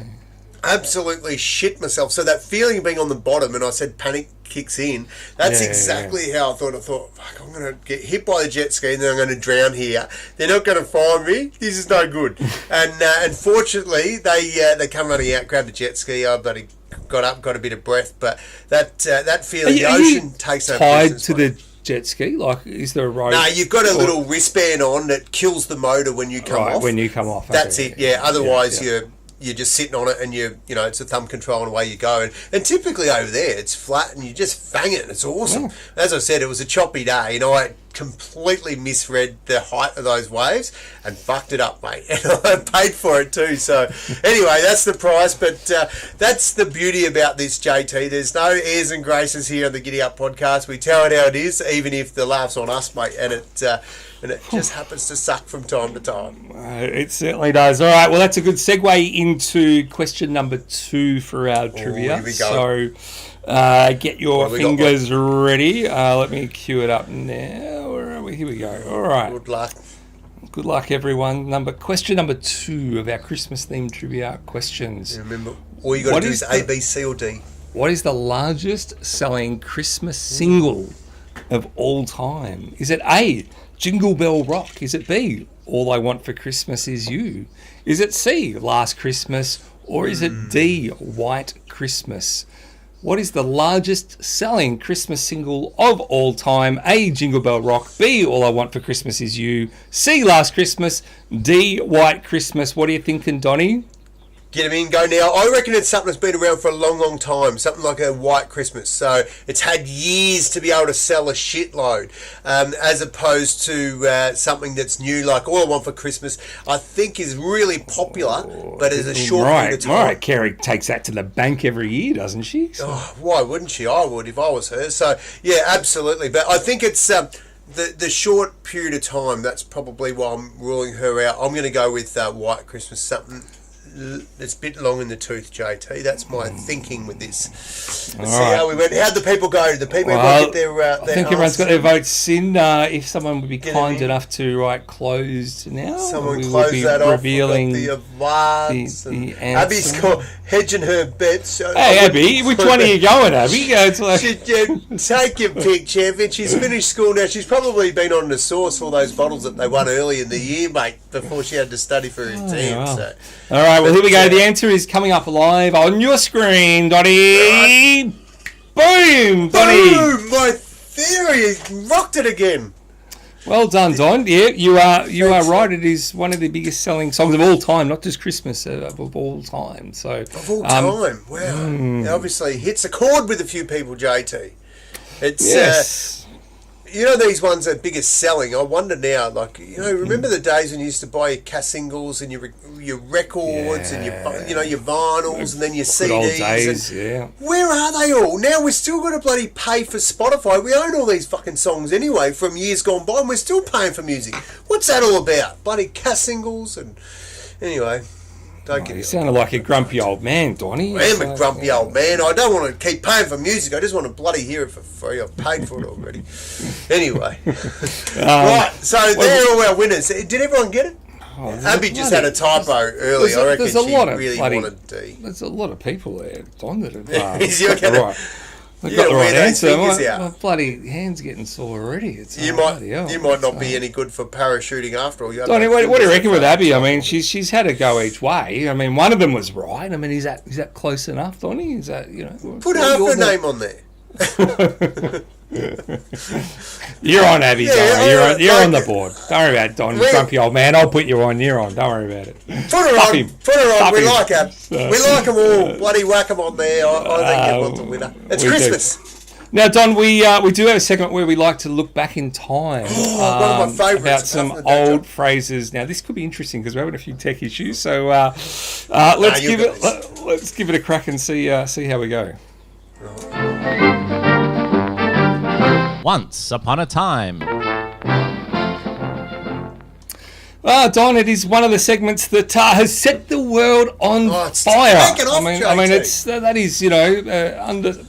absolutely shit myself. So that feeling of being on the bottom, and I said panic kicks in, that's exactly how I thought. Fuck, I'm going to get hit by the jet ski and then I'm going to drown here. They're not going to find me. This is no good. And unfortunately, they come running out, grabbed the jet ski. I bloody got up, got a bit of breath, but that feeling, the ocean takes no tied to the jet ski? Like, is there a rope? No, you've got a little wristband on that kills the motor when you come off. When you come off. That's it, yeah. Otherwise, you're just sitting on it and you know, it's a thumb control and away you go. And typically over there, it's flat and you just fang it and it's awesome. As I said, it was a choppy day and I completely misread the height of those waves and fucked it up, mate. And I paid for it too. So anyway, that's the price. But that's the beauty about this, JT. There's no airs and graces here on the GiddyUp podcast. We tell it how it is, even if the laugh's on us, mate. And it just happens to suck from time to time. It certainly does. All right, well, that's a good segue into question number 2 for our trivia. Here we go. So get your fingers ready. Let me cue it up now. Where are we? Here we go. All right. Good luck. Good luck, everyone. Question number 2 of our Christmas-themed trivia questions. Yeah, remember, all you got to do is A, B, C, or D. What is the largest selling Christmas single of all time? Is it A, Jingle Bell Rock? Is it B, All I Want for Christmas Is You? Is it C, Last Christmas? Or is it D, White Christmas? What is the largest selling Christmas single of all time? A, Jingle Bell Rock. B, All I Want for Christmas Is You. C, Last Christmas. D, White Christmas. What are you thinking, Donnie? Get them in, go now. I reckon it's something that's been around for a long, long time. Something like a White Christmas. So it's had years to be able to sell a shitload, as opposed to something that's new, like All I Want for Christmas. I think is really popular, but is a short period of time. Mariah Carey takes that to the bank every year, doesn't she? So. Oh, why wouldn't she? I would if I was her. So yeah, absolutely. But I think it's the short period of time. That's probably why I'm ruling her out. I'm going to go with White Christmas. Something that's a bit long in the tooth, JT. That's my thinking with this. Let's see how we went. How'd the people go? Did the people get their I think everyone's got their votes in. If someone would be kind enough to write closed now, someone close that off. Revealing the awards. The Abby's hedging her bets. Hey, Abby, which one are you going, Abby? It's like... Take your pick, champion. She's finished school now. She's probably been on the source for all those bottles that they won early in the year, mate, before she had to study for her exam. Wow. So. All right, well, here we go. The answer is coming up live on your screen, Donnie. Boom, Donnie. Boom, my there he is. Rocked it again. Well done, Don. Yeah, you are Thanks, right. It is one of the biggest selling songs of all time, not just Christmas, of all time. So Of all time. Wow. It obviously hits a chord with a few people, JT. It's yes. you know, these ones are biggest selling. I wonder now, like, you know, remember the days when you used to buy your cass singles and your records and your vinyls and then your CDs. Good old days, yeah. Where are they all? Now we're still going to bloody pay for Spotify. We own all these fucking songs anyway from years gone by and we're still paying for music. What's that all about? Bloody cass singles and... Anyway... You sounded like a grumpy old man, Donnie. I am a grumpy old man. I don't want to keep paying for music. I just want to bloody hear it for free. I've paid for it already. Anyway. Right, so they're all our winners. Did everyone get it? Abby just had a typo earlier. I reckon she really wanted D. There's a lot of people there, Don, that have got the right answer. My bloody hand's getting sore already. You might not be any good for parachuting after all. Donnie, what do you reckon with Abby? I mean, she's had a go each way. I mean, one of them was right. I mean, is that close enough, Donnie? Is that, you know? Put half her name on there. You're on, Abby. Yeah, you're on the board. Don't worry about it, Don. Grumpy old man. I'll put you on. You're on. Don't worry about it. Put her on. We like her. We like them all. Bloody whack them on there. I think everyone's a winner. It's Christmas. Now, Don, we do have a segment where we like to look back in time. One of my favourites. About some old phrases. Now, this could be interesting because we're having a few tech issues. So let's give it a crack and see how we go. Once upon a time. Don, it is one of the segments that has set the world on fire. I mean, it's that is, you know,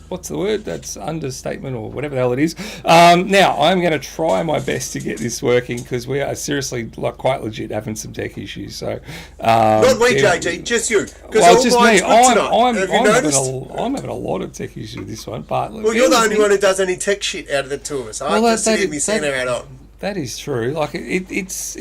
what's the word? That's understatement or whatever the hell it is. Now, I'm going to try my best to get this working because we are seriously, like, quite legit having some tech issues. So, not we, JT, just you. Well, just me. I'm having a lot of tech issues with this one. But you're the only one who does any tech shit out of the two of us. I just hear me saying it out. That is true. Like it's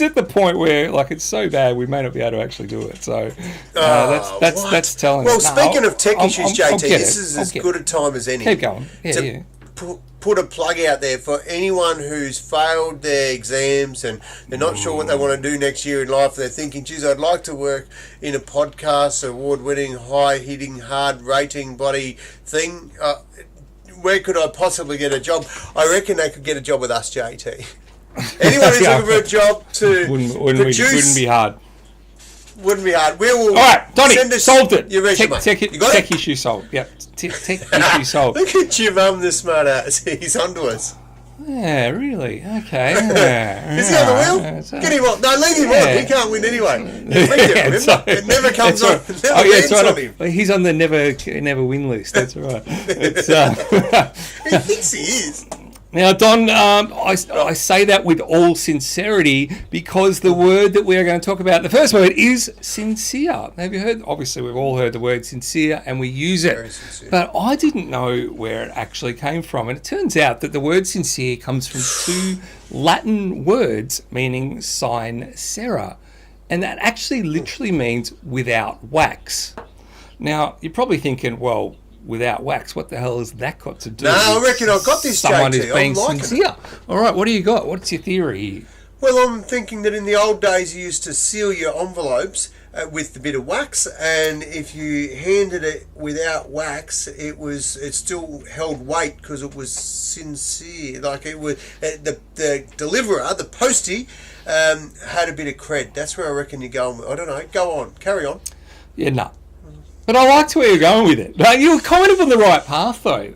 at the point where, like, it's so bad we may not be able to actually do it. So that's telling. Well, speaking of tech issues, JT, this is as good a time as any. Keep going. Yeah. Put a plug out there for anyone who's failed their exams and they're not sure what they want to do next year in life. They're thinking, geez, I'd like to work in a podcast, award-winning, high-hitting, hard-rating bloody thing. Where could I possibly get a job? I reckon they could get a job with us, JT. Anyone who's looking for a job to produce... Wouldn't be hard. Wouldn't be hard. We will... All right, Donnie, solved it. Your resume. Tech issue solved. Yep, tech issue solved. Look at your mum, the smart ass. He's onto us. Yeah, really? Okay. Is he on the wheel? Get him on. No, leave him on. He can't win ananyway. It never comes on. It never lands on him. He's on the never win list. That's right. He thinks he is. Now, Don, I say that with all sincerity because the word that we are going to talk about, the first word is sincere. Have you heard? Obviously, we've all heard the word sincere and we use it. But I didn't know where it actually came from. And it turns out that the word sincere comes from two Latin words meaning sincera. And that actually literally means without wax. Now, you're probably thinking, well, without wax, what the hell has that got to do with I reckon I've got this, someone JT. who's being sincere? All right, what do you got? What's your theory? Well, I'm thinking that in the old days you used to seal your envelopes with a bit of wax, and if you handed it without wax, it still held weight because it was sincere. Like it was the deliverer, the postie, had a bit of cred. That's where I reckon you're going. I don't know. Go on, carry on. Yeah, no. But I liked where you're going with it. You were kind of on the right path, though.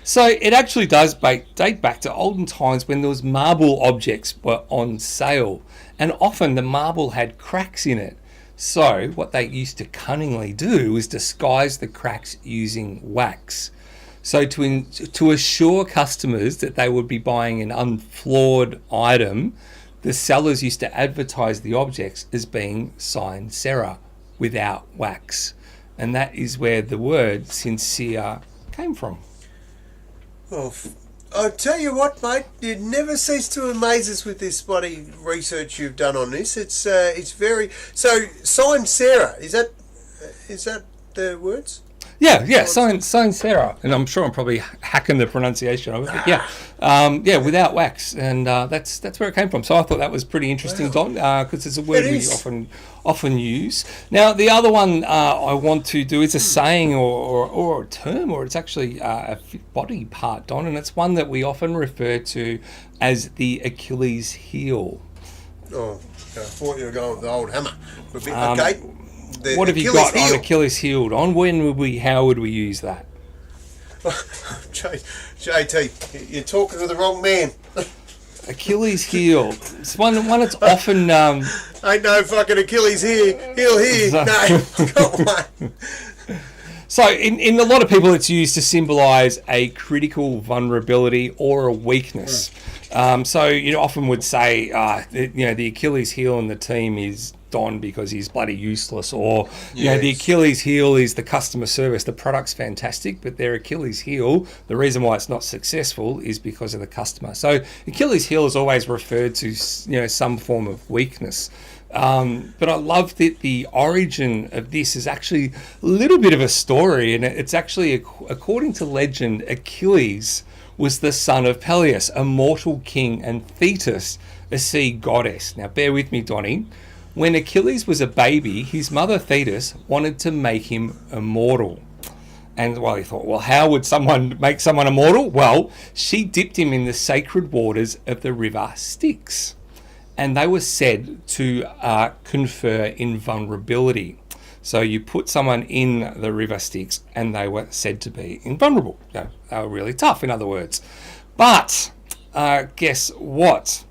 So it actually does date back to olden times when there was marble objects were on sale. And often the marble had cracks in it. So what they used to cunningly do was disguise the cracks using wax. So to assure customers that they would be buying an unflawed item, the sellers used to advertise the objects as being sincera, without wax. And that is where the word sincere came from. Well, I'll tell you what, mate, you never cease to amaze us with this bloody research you've done on this. It's very... So, sincera, is that the words? Sarah, and I'm sure I'm probably hacking the pronunciation of it. But without wax, and that's where it came from. So I thought that was pretty interesting, Don, because it's a word we often use. Now the other one I want to do is a saying or a term, or it's actually a body part, Don, and it's one that we often refer to as the Achilles heel. Oh, I thought you were going with the old hammer. Okay. What have you got on Achilles heel, Don? How would we use that? JT, you're talking to the wrong man. Achilles heel. It's one that's often... Ain't no fucking Achilles heel here. No, come on. So in a lot of people, it's used to symbolise a critical vulnerability or a weakness. So you often would say, the Achilles heel in the team is Don because he's bloody useless, or the Achilles heel is the customer service. The product's fantastic, but their Achilles heel, the reason why it's not successful is because of the customer. So Achilles heel is always referred to, some form of weakness. But I love that the origin of this is actually a little bit of a story, and it's actually, according to legend, Achilles was the son of Peleus, a mortal king, and Thetis, a sea goddess. Now bear with me, Donnie. When Achilles was a baby, his mother Thetis wanted to make him immortal. And he thought, how would someone make someone immortal? Well, she dipped him in the sacred waters of the river Styx. And they were said to confer invulnerability. So you put someone in the river Styx and they were said to be invulnerable. They were really tough, in other words. But guess what?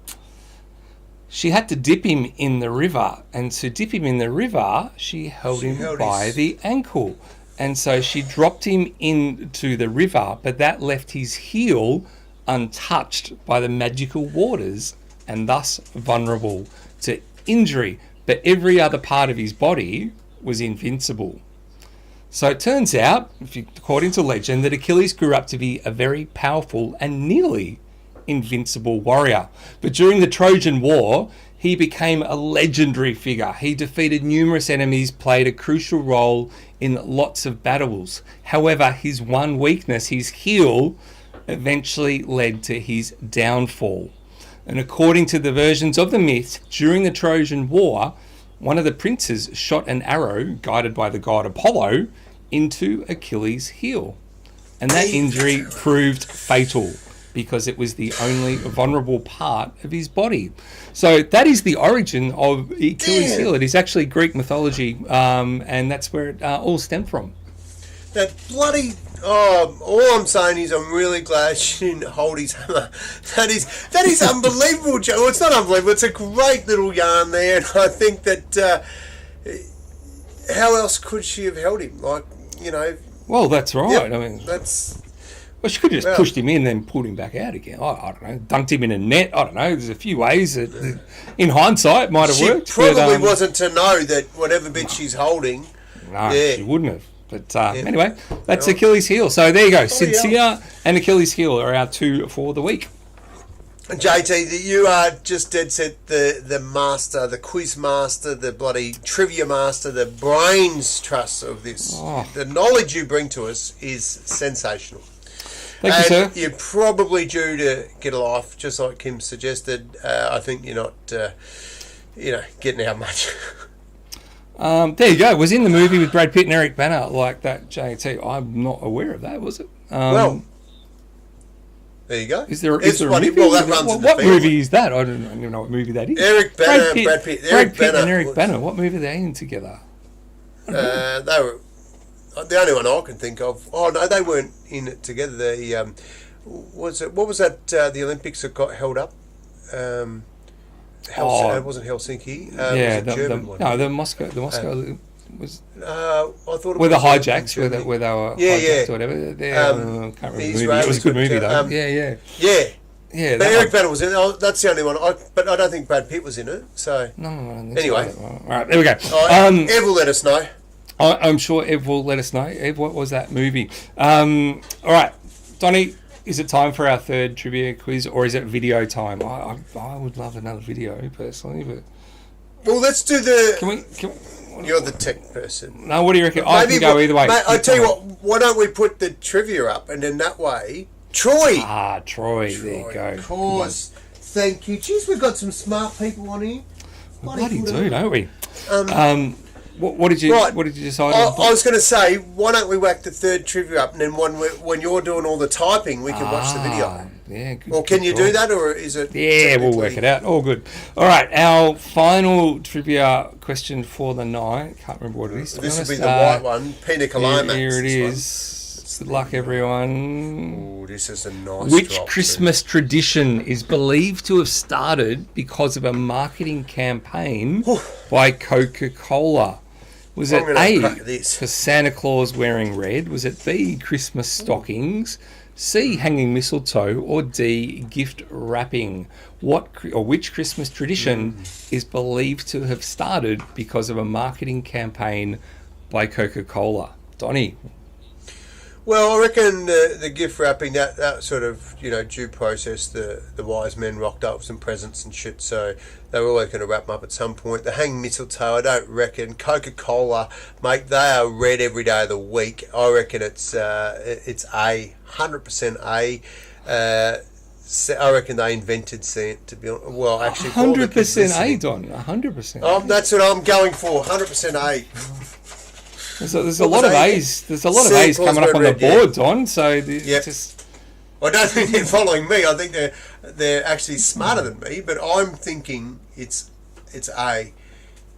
She had to dip him in the river. And to dip him in the river, she held him by the ankle. And so she dropped him into the river, but that left his heel untouched by the magical waters and thus vulnerable to injury. But every other part of his body was invincible. So it turns out, according to legend, that Achilles grew up to be a very powerful and nearly invincible warrior. But during the Trojan War, he became a legendary figure. He defeated numerous enemies, played a crucial role in lots of battles. However, his one weakness, his heel, eventually led to his downfall. And according to the versions of the myth, during the Trojan War, one of the princes shot an arrow, guided by the god Apollo, into Achilles' heel. And that injury proved fatal because it was the only vulnerable part of his body. So that is the origin of Achilles' heel. It is actually Greek mythology, and that's where it all stemmed from. That bloody... all I'm saying is I'm really glad she didn't hold his hammer. That is unbelievable, Joe. Well, it's not unbelievable. It's a great little yarn there, and I think that how else could she have held him? Well, that's right. Yep, I mean, that's... Well, she could have just pushed him in and then pulled him back out again. I don't know. Dunked him in a net. I don't know. There's a few ways that, in hindsight, might have worked. She probably wasn't to know that whatever bit she's holding... No, she wouldn't have. But anyway, that's Achilles' heel. So there you go. Sincere and Achilles' heel are our two for the week. JT, you are just dead set the master, the quiz master, the bloody trivia master, the brains trust of this. Oh. The knowledge you bring to us is sensational. Thank you, sir. You're probably due to get a life, just like Kim suggested. I think you're not, getting out much. There you go. It was in the movie with Brad Pitt and Eric Bana, like that, JT. I'm not aware of that, was it? Well, there you go. Is there a movie? Well, that runs in the what family. movie is that? I don't even know what movie that is. Eric Bana and Brad Pitt. Brad Pitt and Eric Bana. What movie are they in together? They were the only one I can think of. Oh no, they weren't in it together. They what was that? The Olympics that got held up. It wasn't Helsinki. It was a German one. No, the Moscow was. I thought it were was the hijacks, where they were hijacked or whatever. I can't remember the movie. It was a good movie though. Yeah. But Eric Bana was in it. That's the only one. But I don't think Brad Pitt was in it. So no. Anyway, all right, there we go. Ev will let us know. I'm sure Ev will let us know. Ev, what was that movie? All right, Donnie. Is it time for our third trivia quiz, or is it video time? I would love another video personally, but well, let's do the. Can we? You're the tech person. No, what do you reckon? I can go either way. Mate, I tell you what, why don't we put the trivia up, and then that way, Troy. Troy. There you go. Of course. Thank you. Jeez, we've got some smart people on here. Bloody do, don't we? What did you decide I on? was going to say, why don't we whack the third trivia up, and then when you're doing all the typing, we can watch the video. Yeah, good. Or can you do that, or is it? Yeah, we'll work it out. All good. All right, our final trivia question for the night. Can't remember what it is. This will be the white one. Pina Colada. Here it is. Good luck, everyone. Oh, this is a nice Which drop Christmas tradition is believed to have started because of a marketing campaign by Coca-Cola? Was it A, for Santa Claus wearing red? Was it B, Christmas stockings? C, hanging mistletoe? Or D, gift wrapping? Which Christmas tradition is believed to have started because of a marketing campaign by Coca-Cola? Donnie? Well, I reckon the gift wrapping, that sort of, due process, the wise men rocked up with some presents and shit, so they were always going to wrap them up at some point. The hanging mistletoe, I don't reckon. Coca-Cola, mate, they are red every day of the week. I reckon it's A, 100% A. I reckon they invented Santa, to be honest. Well, actually, 100% A, Don. 100%. That's what I'm going for, 100% A. There's a lot of A's. There's a lot of A's coming up on the board, Don. So just. I don't think they're following me. I think they're actually smarter than me. But I'm thinking it's A,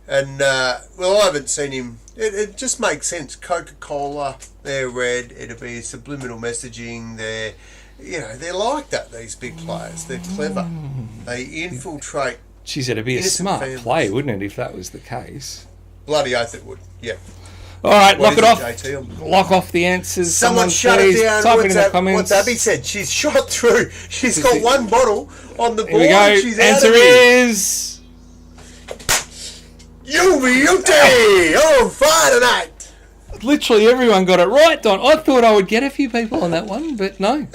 and I haven't seen him. It just makes sense. Coca-Cola, they're red. It'll be subliminal messaging. They're like that. These big players. They're clever. They infiltrate. Geez, it'd be a smart play, wouldn't it, if that was the case? Bloody oath it would. Yeah. All right, lock it off. JT? Lock off the answers. Someone shut it down. Type in the comments. What's Abby said? She's shot through. She's got one bottle on the board. Here we go. She's Answer is... You'll be empty! On fire tonight! Literally everyone got it right, Don. I thought I would get a few people on that one, but no.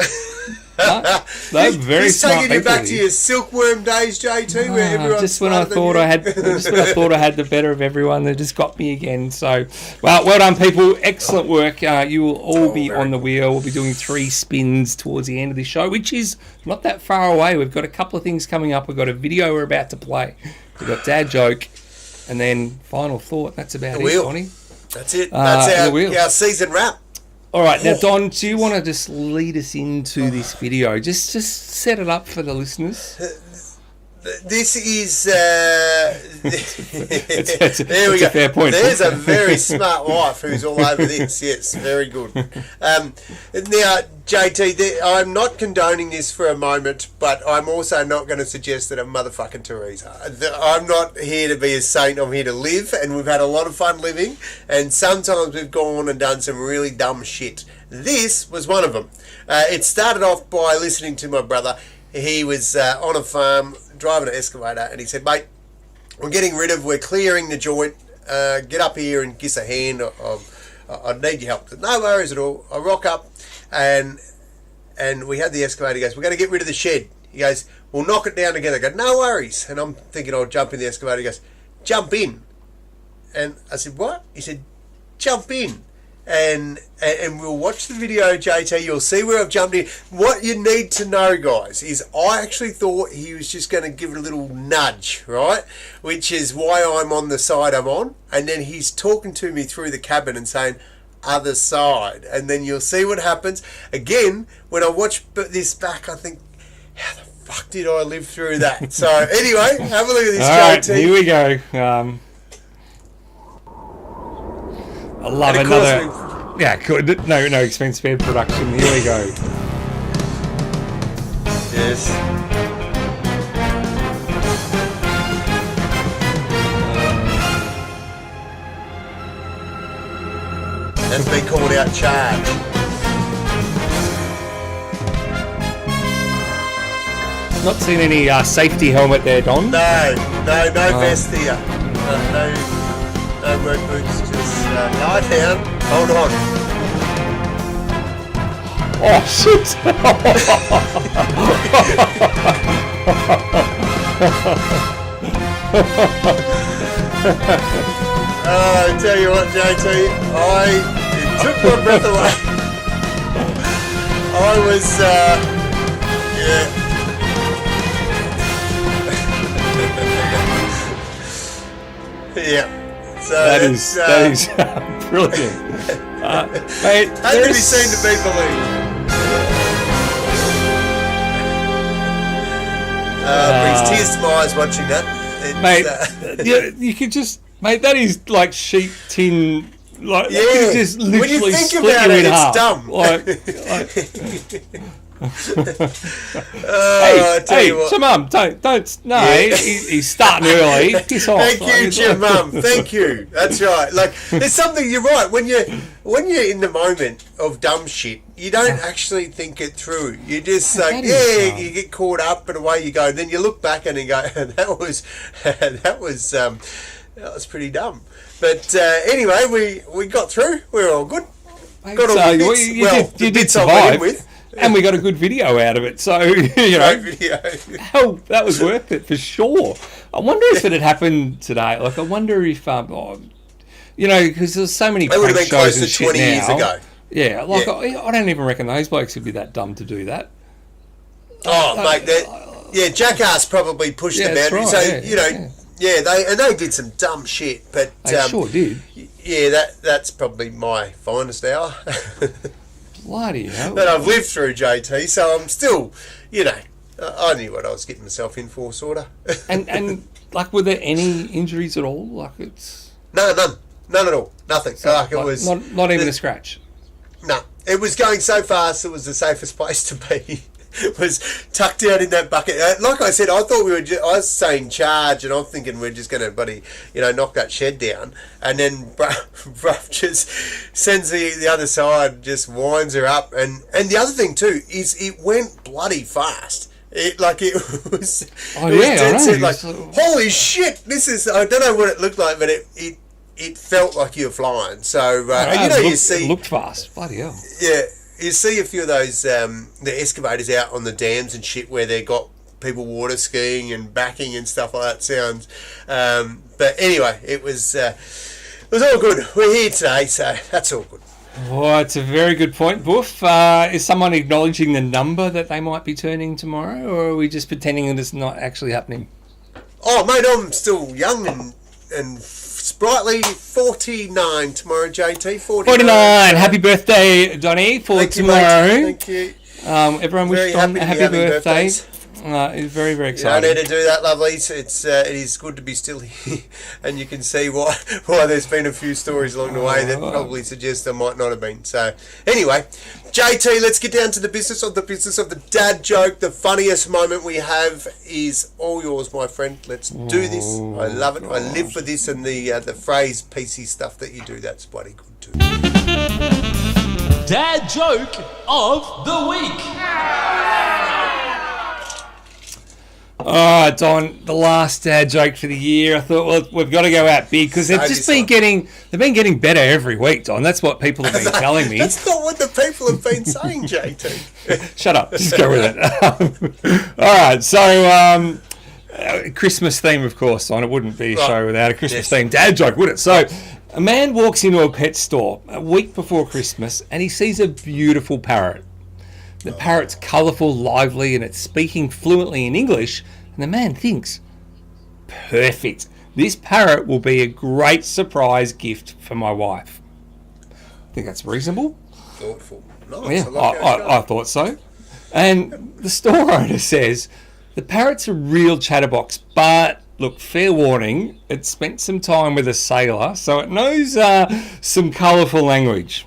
No, very smart taking you people back to your silkworm days, JT, where everyone's just when I thought I had the better of everyone, they just got me again. So, well done, people. Excellent work. You will all be on the wheel. We'll be doing 3 spins towards the end of the show, which is not that far away. We've got a couple of things coming up. We've got a video we're about to play. We've got Dad Joke, and then Final Thought. That's about it, Bonnie. That's it. That's our season wrap. All right, now Don, do you want to just lead us into this video? Just set it up for the listeners. This is there we go. A fair point. There's a very smart wife who's all over this. Yes, very good. Now, JT, I'm not condoning this for a moment, but I'm also not going to suggest that I'm motherfucking Teresa. I'm not here to be a saint. I'm here to live, and we've had a lot of fun living, and sometimes we've gone and done some really dumb shit. This was one of them. It started off by listening to my brother. He was on a farm driving an excavator, and he said, mate, we're clearing the joint, get up here and give us a hand, I need your help. I said, no worries at all. I rock up, and we had the excavator. He goes, we're going to get rid of the shed. He goes, we'll knock it down together. I go, no worries. And I'm thinking I'll jump in the excavator. He goes, jump in. And I said, what? He said, jump in. And we'll watch the video, JT. You'll see where I've jumped in. What you need to know, guys, is I actually thought he was just going to give it a little nudge, right? Which is why I'm on the side I'm on. And then he's talking to me through the cabin and saying, other side. And then you'll see what happens. Again, when I watch this back, I think, how the fuck did I live through that? So anyway, have a look at this, JT. Right, here we go. I love another. Yeah, good. No expense spared production. Here we go. Yes. That's been called out charge. Not seen any safety helmet there, Don. No vest here. No work boots, just lie down, hold on. Oh, shit! I tell you what, JT, it took my breath away. I was, yeah. Yeah. So that is brilliant. Mate, had to be seen to be believed. Brings tears to my eyes watching that. Mate, you could just, mate, that is like sheep tin. Like, yeah, you could just literally when you think split about you it, in half. it's dumb. Hey, Mum, don't. No, yeah. he's starting early. Piss off. Thank you, Jim, Mum. Thank you. That's right. Like, there's something. You're right. When you're in the moment of dumb shit, you don't actually think it through. You just like, you get caught up and away you go. Then you look back and you go, that was pretty dumb. But anyway, we got through. We're all good. Got all the bits. You did survive. And we got a good video out of it, so Great video. Hell, that was worth it for sure. I wonder if it had happened today. Like, I wonder if because there's so many. It would have been shows close to 20 years ago. Yeah, like I don't even reckon those blokes would be that dumb to do that. Oh, mate, Jackass probably pushed the boundary. Right, so they did some dumb shit, but they sure did. Yeah, that's probably my finest hour. Bloody hell. That I've lived through, JT, so I'm still, I knew what I was getting myself in for, sort of. and like, were there any injuries at all? Like, it's... No, none at all. Nothing. So, like, it was... Not even a scratch? No. It was going so fast, it was the safest place to be. It was tucked out in that bucket. Like I said, I thought I was saying charge, and I'm thinking we're just going to, knock that shed down. And then Bruff just sends the other side, just winds her up. And the other thing too is it went bloody fast. It was. Oh, yeah, I know. Like, holy shit! This is. I don't know what it looked like, but it felt like you were flying. So it looked fast. Bloody hell. Yeah. You see a few of those the excavators out on the dams and shit where they got people water skiing and backing and stuff like that. Sounds, but anyway, it was all good. We're here today, so that's all good. Oh, it's a very good point, Boof. Is someone acknowledging the number that they might be turning tomorrow, or are we just pretending that it's not actually happening? Oh, mate, I'm still young and sprightly. 49 tomorrow, JT. 49. Happy birthday, Donnie, for tomorrow. Thank you. Everyone wish Don a happy birthday. It's very, very exciting. You don't need to do that, lovelies. It is good to be still here, and you can see why there's been a few stories along the way that probably suggest there might not have been. So, anyway, JT, let's get down to the business of the dad joke. The funniest moment we have is all yours, my friend. Let's do this. I love it. I live for this, and the phrase PC stuff that you do, that's bloody good too. Dad joke of the week. Oh, Don, the last dad joke for the year. I thought, well, we've got to go out big because they've been getting better every week, Don. That's what people have been telling me. That's not what the people have been saying, JT. Shut up. Just go with it. All right. So, Christmas theme, of course, Don. It wouldn't be a show without a Christmas theme dad joke, would it? So, a man walks into a pet store a week before Christmas and he sees a beautiful parrot. The parrot's colourful, lively, and it's speaking fluently in English. And the man thinks, perfect. This parrot will be a great surprise gift for my wife. I think that's reasonable. Thoughtful. Nice. Yeah, I thought so. And the store owner says, the parrot's a real chatterbox, but look, fair warning, it spent some time with a sailor, so it knows some colourful language.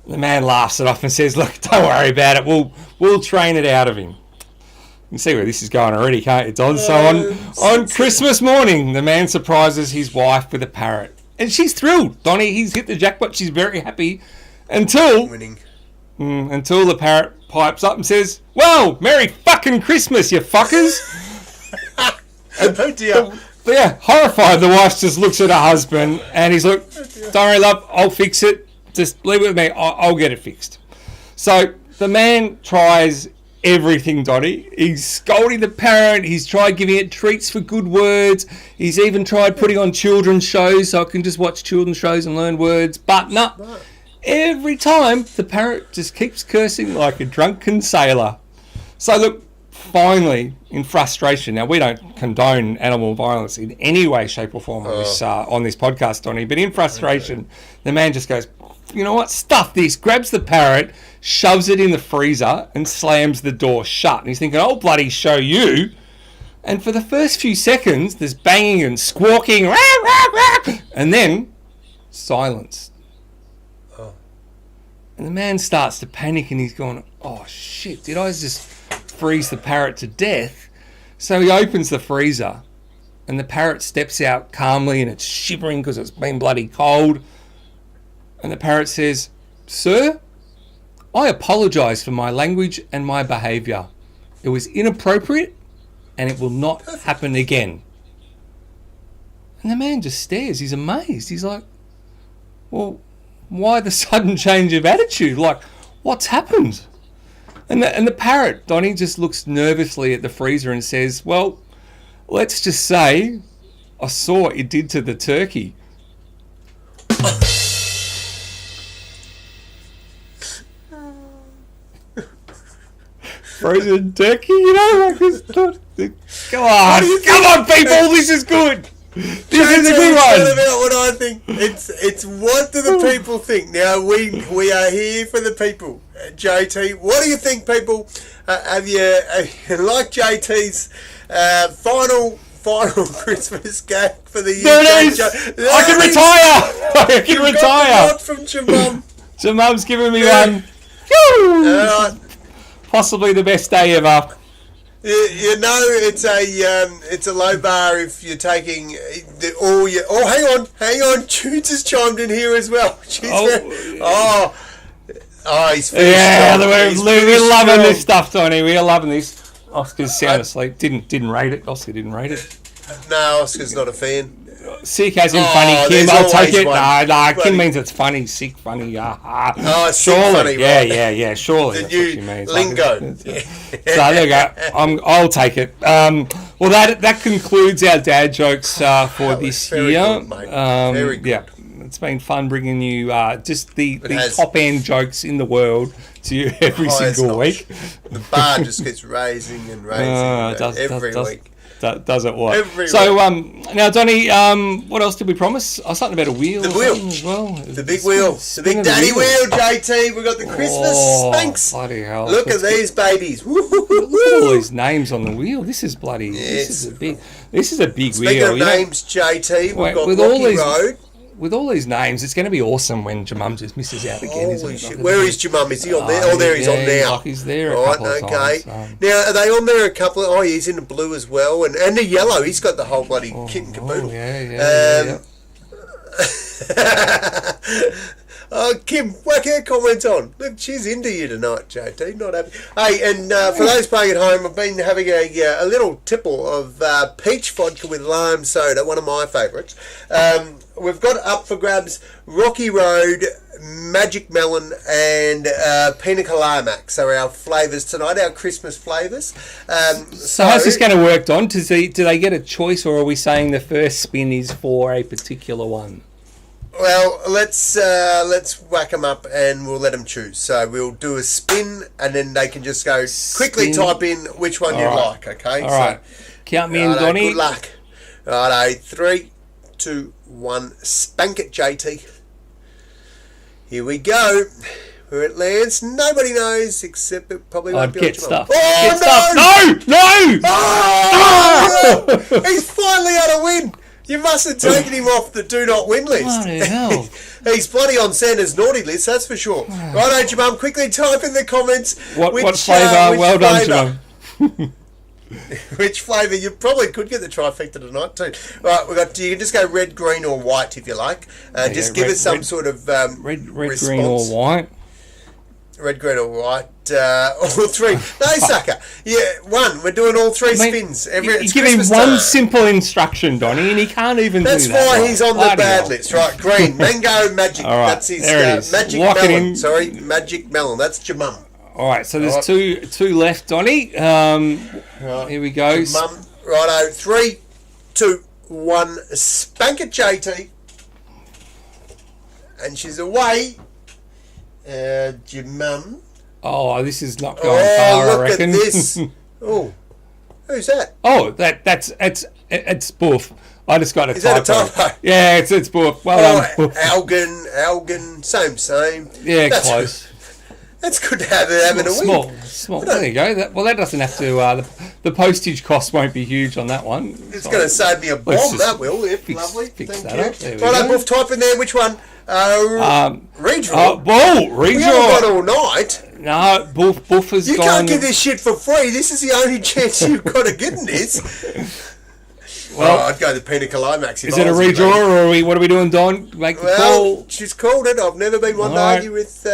The man laughs it off and says, look, don't worry about it. We'll train it out of him. You can see where this is going already, can't you, Don? So on Christmas morning, the man surprises his wife with a parrot. And she's thrilled. Donnie, he's hit the jackpot. She's very happy until the parrot pipes up and says, well, Merry fucking Christmas, you fuckers. Oh, dear. Yeah, horrified, the wife just looks at her husband and he's like, don't worry, love, I'll fix it. Just leave it with me. I'll get it fixed. So the man tries everything, Donny. He's scolding the parrot. He's tried giving it treats for good words. He's even tried putting on children's shows so I can just watch children's shows and learn words. But no, every time the parrot just keeps cursing like a drunken sailor. So look, finally, in frustration, now we don't condone animal violence in any way, shape or form on this podcast, Donny, but in frustration, the man just goes, you know what, stuff this, grabs the parrot, shoves it in the freezer and slams the door shut. And he's thinking, I'll bloody show you. And for the first few seconds, there's banging and squawking, rah, rah, rah, and then silence. And the man starts to panic and he's going, oh shit, did I just freeze the parrot to death? So he opens the freezer and the parrot steps out calmly and it's shivering because it's been bloody cold. And the parrot says, sir, I apologise for my language and my behaviour. It was inappropriate and it will not happen again. And the man just stares. He's amazed. He's like, well, why the sudden change of attitude? Like, what's happened? And the parrot, Donny, just looks nervously at the freezer and says, well, let's just say I saw what you did to the turkey. Frozen turkey, you know, like this. Come on, people, this is good. This is a good one. It's not about what I think. It's what do the people think? Now we are here for the people. JT, what do you think, people? Have you like JT's final Christmas gag for the year? There it is. I can retire. I can retire. Got from Jamum. Jamum's giving me one. Possibly the best day ever. You know, it's a low bar if you're taking all your. Oh, hang on. Tunes has chimed in here as well. He's finished. Yeah, we're loving this stuff, Tony. We're loving this. Oscar's sound asleep. Didn't rate it. Oscar didn't rate it. No, Oscar's not a fan. Sick as in funny, Kim. I'll take it. No, Kim means it's funny. Sick, funny. Surely. Funny, right? Yeah. Surely. The new lingo. So there you go. I'll take it. Well, that concludes our dad jokes for this year. Good, mate. Very good. Yeah, it's been fun bringing you just the top end jokes in the world to you every single week. The bar just gets raising and raising every week. Does it what? So now, Donny, what else did we promise? Something about a wheel. The wheel as well. The big wheel. The big daddy wheel, JT. We got the Christmas Spanx. Bloody hell! Look at these babies. Look at all these names on the wheel. This is bloody. Yes. This is a big Speaking wheel. Speaking of names, JT, we've got with Rocky Road. With all these names, it's going to be awesome when Jamum just misses out again. Holy shit. Where is Jamum? Is he on there? Oh, there he's on now. He's there a couple of times. Now, are they on there a couple of... Oh, he's in the blue as well. And the yellow. He's got the whole bloody kit and caboodle. Yeah. Kim, whack her comments on. Look, she's into you tonight, JT. Not happy. Hey, and for those playing at home, I've been having a little tipple of peach vodka with lime soda, one of my favourites. We've got up for grabs Rocky Road, Magic Melon, and Pina Colada Max are our flavours tonight, our Christmas flavours. So how's this going to work, Don? Do they get a choice, or are we saying the first spin is for a particular one? Well, let's whack them up and we'll let them choose. So we'll do a spin and then they can just go quickly type in which one you like, okay? All right. Count me in, Donny. Good luck. Righto, 3, 2, 1, spank it, JT. Here we go. Where it lands, nobody knows except it probably won't be get stuff. Oh, no! No! Oh, he's finally had a win. You must have taken him off the do not win list. Bloody hell. He's bloody on Santa's naughty list, that's for sure. Righto, Jamum, quickly type in the comments. What flavour? Well done, Jamum. Which flavour? You probably could get the trifecta tonight too. Right, you can just go red, green or white if you like. Give us some sort of red, response. Green or white. Red, green or white. All three. No, sucker. Yeah, one. We're doing all three spins. You give him one simple instruction, Donny, and he can't even do that. That's why he's on the bad list. Right, green. Mango Magic. All right, that's his Magic Melon. Sorry, Magic Melon. That's Jamum. All right, so there's two left, Donny. Here we go. Mum, righto. 3, 2, 1. Spank it, JT. And she's away. Your mum. Oh, this is not going far, I reckon. Look at this. Oh, who's that? Oh, it's Boof. I just got a Is that typo. a typo? Yeah, it's Boof. Well done, Boof. Algan, same. Yeah, close. That's good to have it in a week. Small. There you go. That doesn't have to. The postage cost won't be huge on that one. It's going to save me a bomb. That will. Yep, lovely. Fix Thank that you. up. There we Right, go. Boof, type in there. Which one? Redraw. Redraw. We haven't got all night. No, Boof has You gone. can't give this shit for free. This is the only chance you've got of getting this. Well, I'd go the Pina Climax. Is it a redraw or what are we doing, Don? Make the call. She's called it. I've never been one to argue with.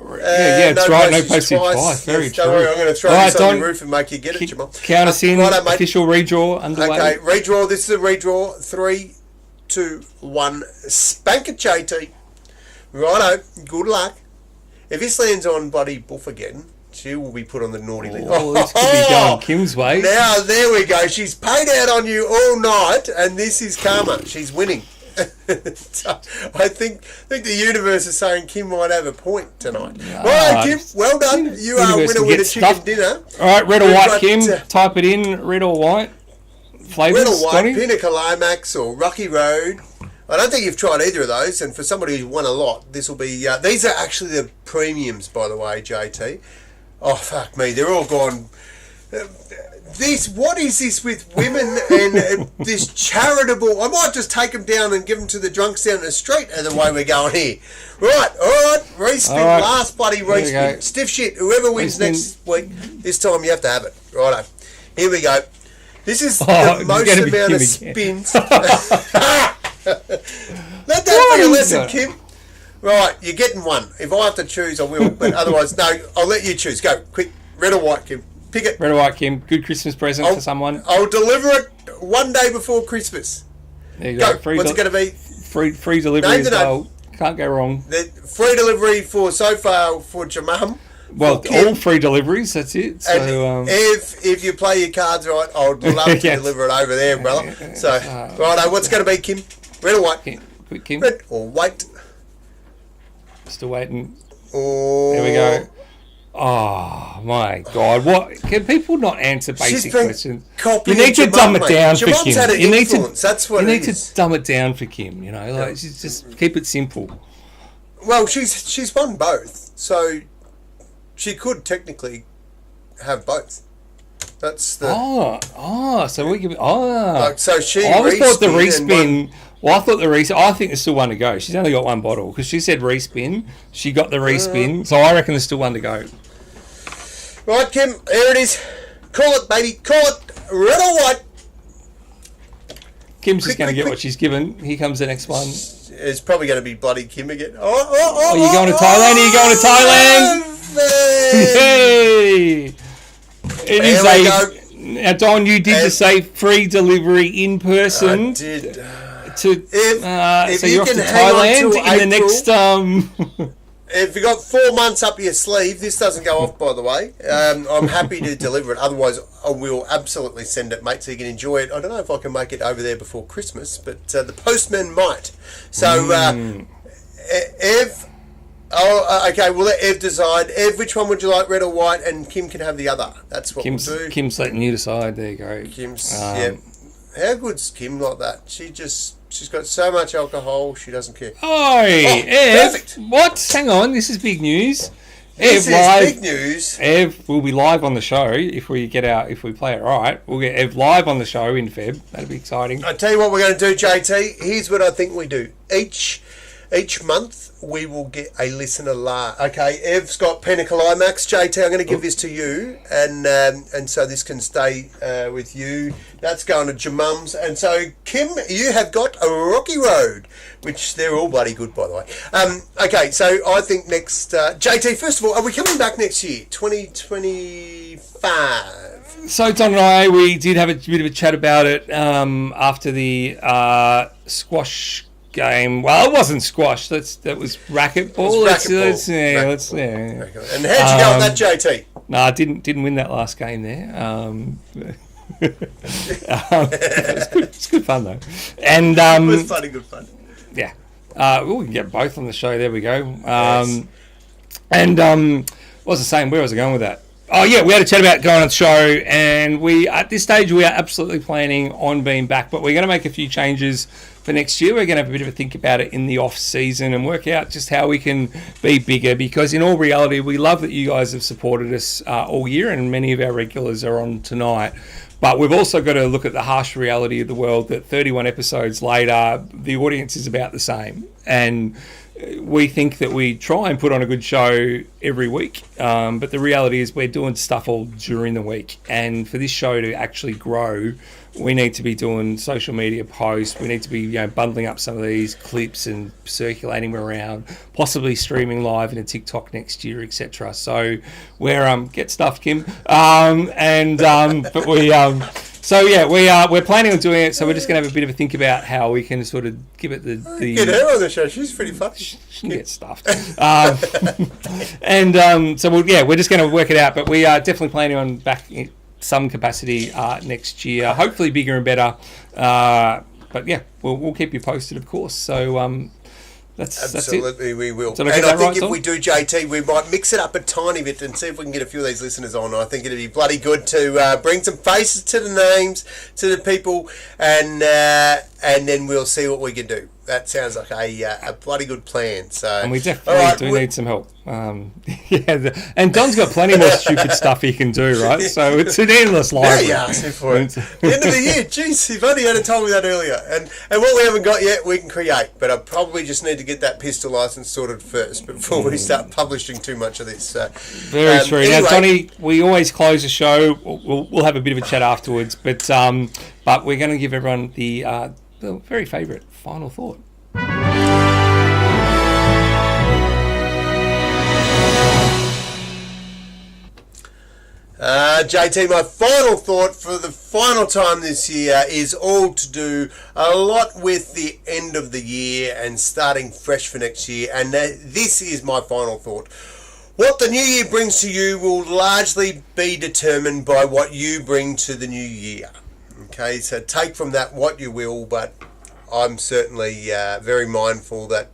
It's right. No postage twice. Very yes, true. Don't worry, I'm going to throw this on your roof and make you get it, Jamal. Count us in. Righto, mate. Official redraw underway. Okay, redraw. This is a redraw. 3, 2, 1. Spank it, JT. Righto. Good luck. If this lands on bloody Boof again, she will be put on the naughty list. Oh, this could be going Kim's way. Now, there we go. She's paid out on you all night, and this is karma. She's winning. So, I think the universe is saying Kim might have a point tonight. Right, Kim, well done. You are winner with a chicken dinner. All right, red or white, Kim. Type it in, red or white. Flavours, Red or white, Donny? Pina Climax or Rocky Road. I don't think you've tried either of those, and for somebody who's won a lot, this will be... these are actually the premiums, by the way, JT. Oh, fuck me, they're all gone... What is this with women and this charitable... I might just take them down and give them to the drunks down the street, and the way we're going here. Right, all right, respin, All right. last bloody respin. Stiff shit, whoever wins next week, this time you have to have it. Righto, here we go. This is the most amount of spins. Let that be a lesson, Kim. Right, you're getting one. If I have to choose, I will. But otherwise, no, I'll let you choose. Go, quick. Red or white, Kim. Pick it. Red or white, Kim. Good Christmas present for someone. I'll deliver it one day before Christmas. There you go. What's it going to be? Free delivery as well. Can't go wrong. Free delivery for so far for your mum. Well, all free deliveries, that's it. So, and if you play your cards right, I'd love to deliver it over there, brother. So, righto, what's going to be, Kim? Red or white? Quick, Kim. Red or white? Still waiting. Oh. There we go. Oh, my God. What? Can people not answer basic questions? You need to dumb it down for Kim. Had an you need to dumb it down for Kim, you know? Like, just keep it simple. Well, she's won both, so she could technically have both. That's the... so we give... so she... I always thought the respin... Well, I thought I think there's still one to go. She's only got one bottle because she said respin. She got the respin, so I reckon there's still one to go. Right, Kim, here it is. Call it, baby. Call it. Red or white? Kim's just going to get what she's given. Here comes the next one. It's probably going to be bloody Kim again. Are you going to Thailand? Are you going to Thailand? Hey! It is go. Now, Don, you did just say free delivery in person. I did. So you're off to Thailand in the next... If you got 4 months up your sleeve, this doesn't go off, by the way. I'm happy to deliver it. Otherwise, I will absolutely send it, mate, so you can enjoy it. I don't know if I can make it over there before Christmas, but the postman might. So, Ev... okay, we'll let Ev decide. Ev, which one would you like, red or white? And Kim can have the other. That's what we'll do. Kim's letting you decide. There you go. How good's Kim like that? She's got so much alcohol, she doesn't care. Ev. Perfect. What? Hang on, this is big news. This is big news. Ev will be live on the show if we play it right. We'll get Ev live on the show in Feb. That'll be exciting. I tell you what we're going to do, JT. Here's what I think we do. Each month we will get a listener live. Okay, Ev's got Pina Climax. JT, I'm going to give this to you, and so this can stay with you. That's going to your mum's, and so Kim, you have got a Rocky Road, which they're all bloody good, by the way. Okay, so I think next JT. First of all, are we coming back next year, 2025? So Don and I, we did have a bit of a chat about it after the squash game. Well, it wasn't squash. That was racquetball. Racquetball. And how'd you go on that, JT? No, I didn't win that last game there. It's good fun though. And It was funny, good fun. yeah. We can get both on the show. There we go. Yes. And what was I saying? Where was I going with that? Oh yeah, we had a chat about going on the show, and we at this stage we are absolutely planning on being back, but we're going to make a few changes for next year. We're going to have a bit of a think about it in the off season and work out just how we can be bigger, because in all reality we love that you guys have supported us all year, and many of our regulars are on tonight. But we've also got to look at the harsh reality of the world that 31 episodes later, the audience is about the same. And we think that we try and put on a good show every week. But the reality is we're doing stuff all during the week. And for this show to actually grow, we need to be doing social media posts. We need to be bundling up some of these clips and circulating them around, possibly streaming live in a TikTok next year, etc. So we're get stuff, Kim. But we're planning on doing it. So we're just going to have a bit of a think about how we can sort of give it the Get her on the show. She's pretty funny. She can get stuffed. So we're just going to work it out. But we are definitely planning on back in some capacity next year, hopefully bigger and better. But yeah, we'll keep you posted, of course. So that's absolutely it. We will. And I think if we do, JT, we might mix it up a tiny bit and see if we can get a few of these listeners on. I think it'd be bloody good to bring some faces to the names, to the people, and then we'll see what we can do. That sounds like a bloody good plan. So, and we definitely need some help. And Don's got plenty more stupid stuff he can do, right? So it's an endless library. Yeah, for it. The end of the year, geez, if only you'd have told me that earlier. And what we haven't got yet, we can create. But I probably just need to get that pistol license sorted first before we start publishing too much of this. Very true. Anyway, now, Donnie, we always close the show. We'll have a bit of a chat afterwards, but we're going to give everyone the very favourite final thought. JT, my final thought for the final time this year is all to do a lot with the end of the year and starting fresh for next year. And this is my final thought. What the new year brings to you will largely be determined by what you bring to the new year. Okay, so take from that what you will, but I'm certainly very mindful that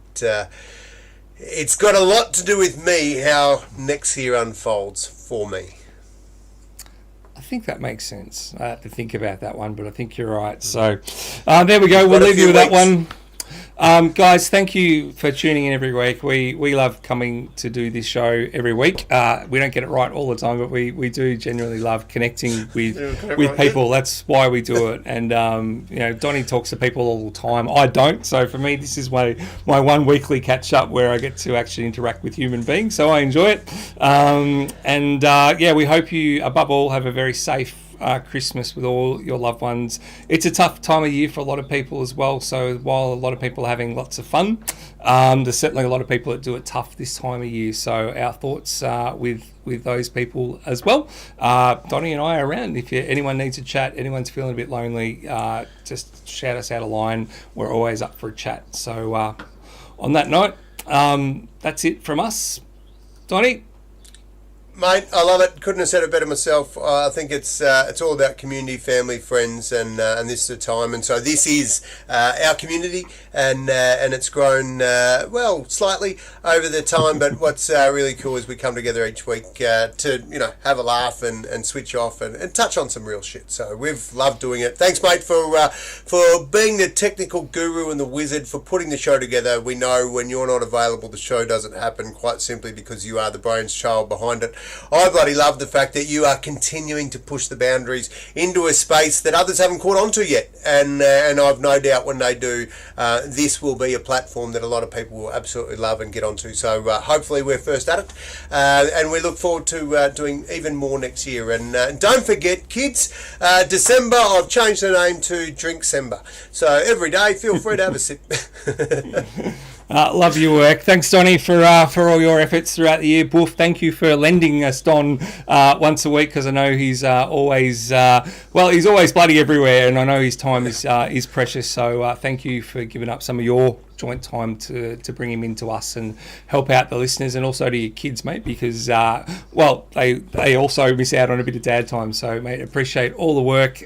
it's got a lot to do with me, how next year unfolds for me. I think that makes sense. I have to think about that one, but I think you're right. So there we go. We'll leave you with that one. Guys, thank you for tuning in every week. We love coming to do this show every week. We don't get it right all the time, but we do genuinely love connecting with people. That's why we do it. And Donnie talks to people all the time. I don't. So for me, this is my one weekly catch up where I get to actually interact with human beings. So I enjoy it. We hope you above all have a very safe Christmas with all your loved ones. It's a tough time of year for a lot of people as well, so while a lot of people are having lots of fun, there's certainly a lot of people that do it tough this time of year, so our thoughts with those people as well. Donnie and I are around. If anyone needs a chat, anyone's feeling a bit lonely, just shout us out a line. We're always up for a chat. So on that note, that's it from us. Donnie? Mate, I love it. Couldn't have said it better myself. I think it's all about community, family, friends, and this is the time. And so this is our community, and it's grown slightly over the time. But what's really cool is we come together each week to have a laugh and switch off and touch on some real shit. So we've loved doing it. Thanks, mate, for being the technical guru and the wizard for putting the show together. We know when you're not available, the show doesn't happen, quite simply because you are the brains child behind it. I bloody love the fact that you are continuing to push the boundaries into a space that others haven't caught on to yet. And I've no doubt when they do, this will be a platform that a lot of people will absolutely love and get onto. So hopefully we're first at it. And we look forward to doing even more next year. And don't forget, kids, December, I've changed the name to Drinkcember. So every day, feel free to have a sip. Love your work. Thanks, Donnie, for all your efforts throughout the year. Boof, thank you for lending us Don once a week, because I know he's always he's always bloody everywhere, and I know his time is precious. So thank you for giving up some of your joint time to bring him into us and help out the listeners, and also to your kids, mate, because they also miss out on a bit of dad time. So, mate, appreciate all the work.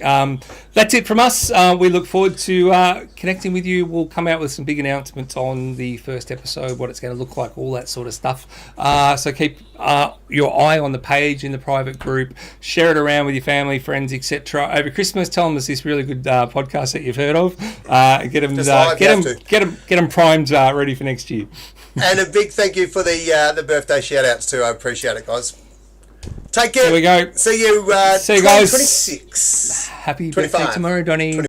That's it from us. We look forward to connecting with you. We'll come out with some big announcements on the first episode, what it's going to look like, all that sort of stuff. So keep your eye on the page in the private group. Share it around with your family, friends, etc. Over Christmas, tell them there's this really good podcast that you've heard of. Get them primed, ready for next year. And a big thank you for the birthday shout outs too. I appreciate it, guys. Take care. There we go. See you. See you guys. 26. Happy 25. birthday tomorrow, Donnie.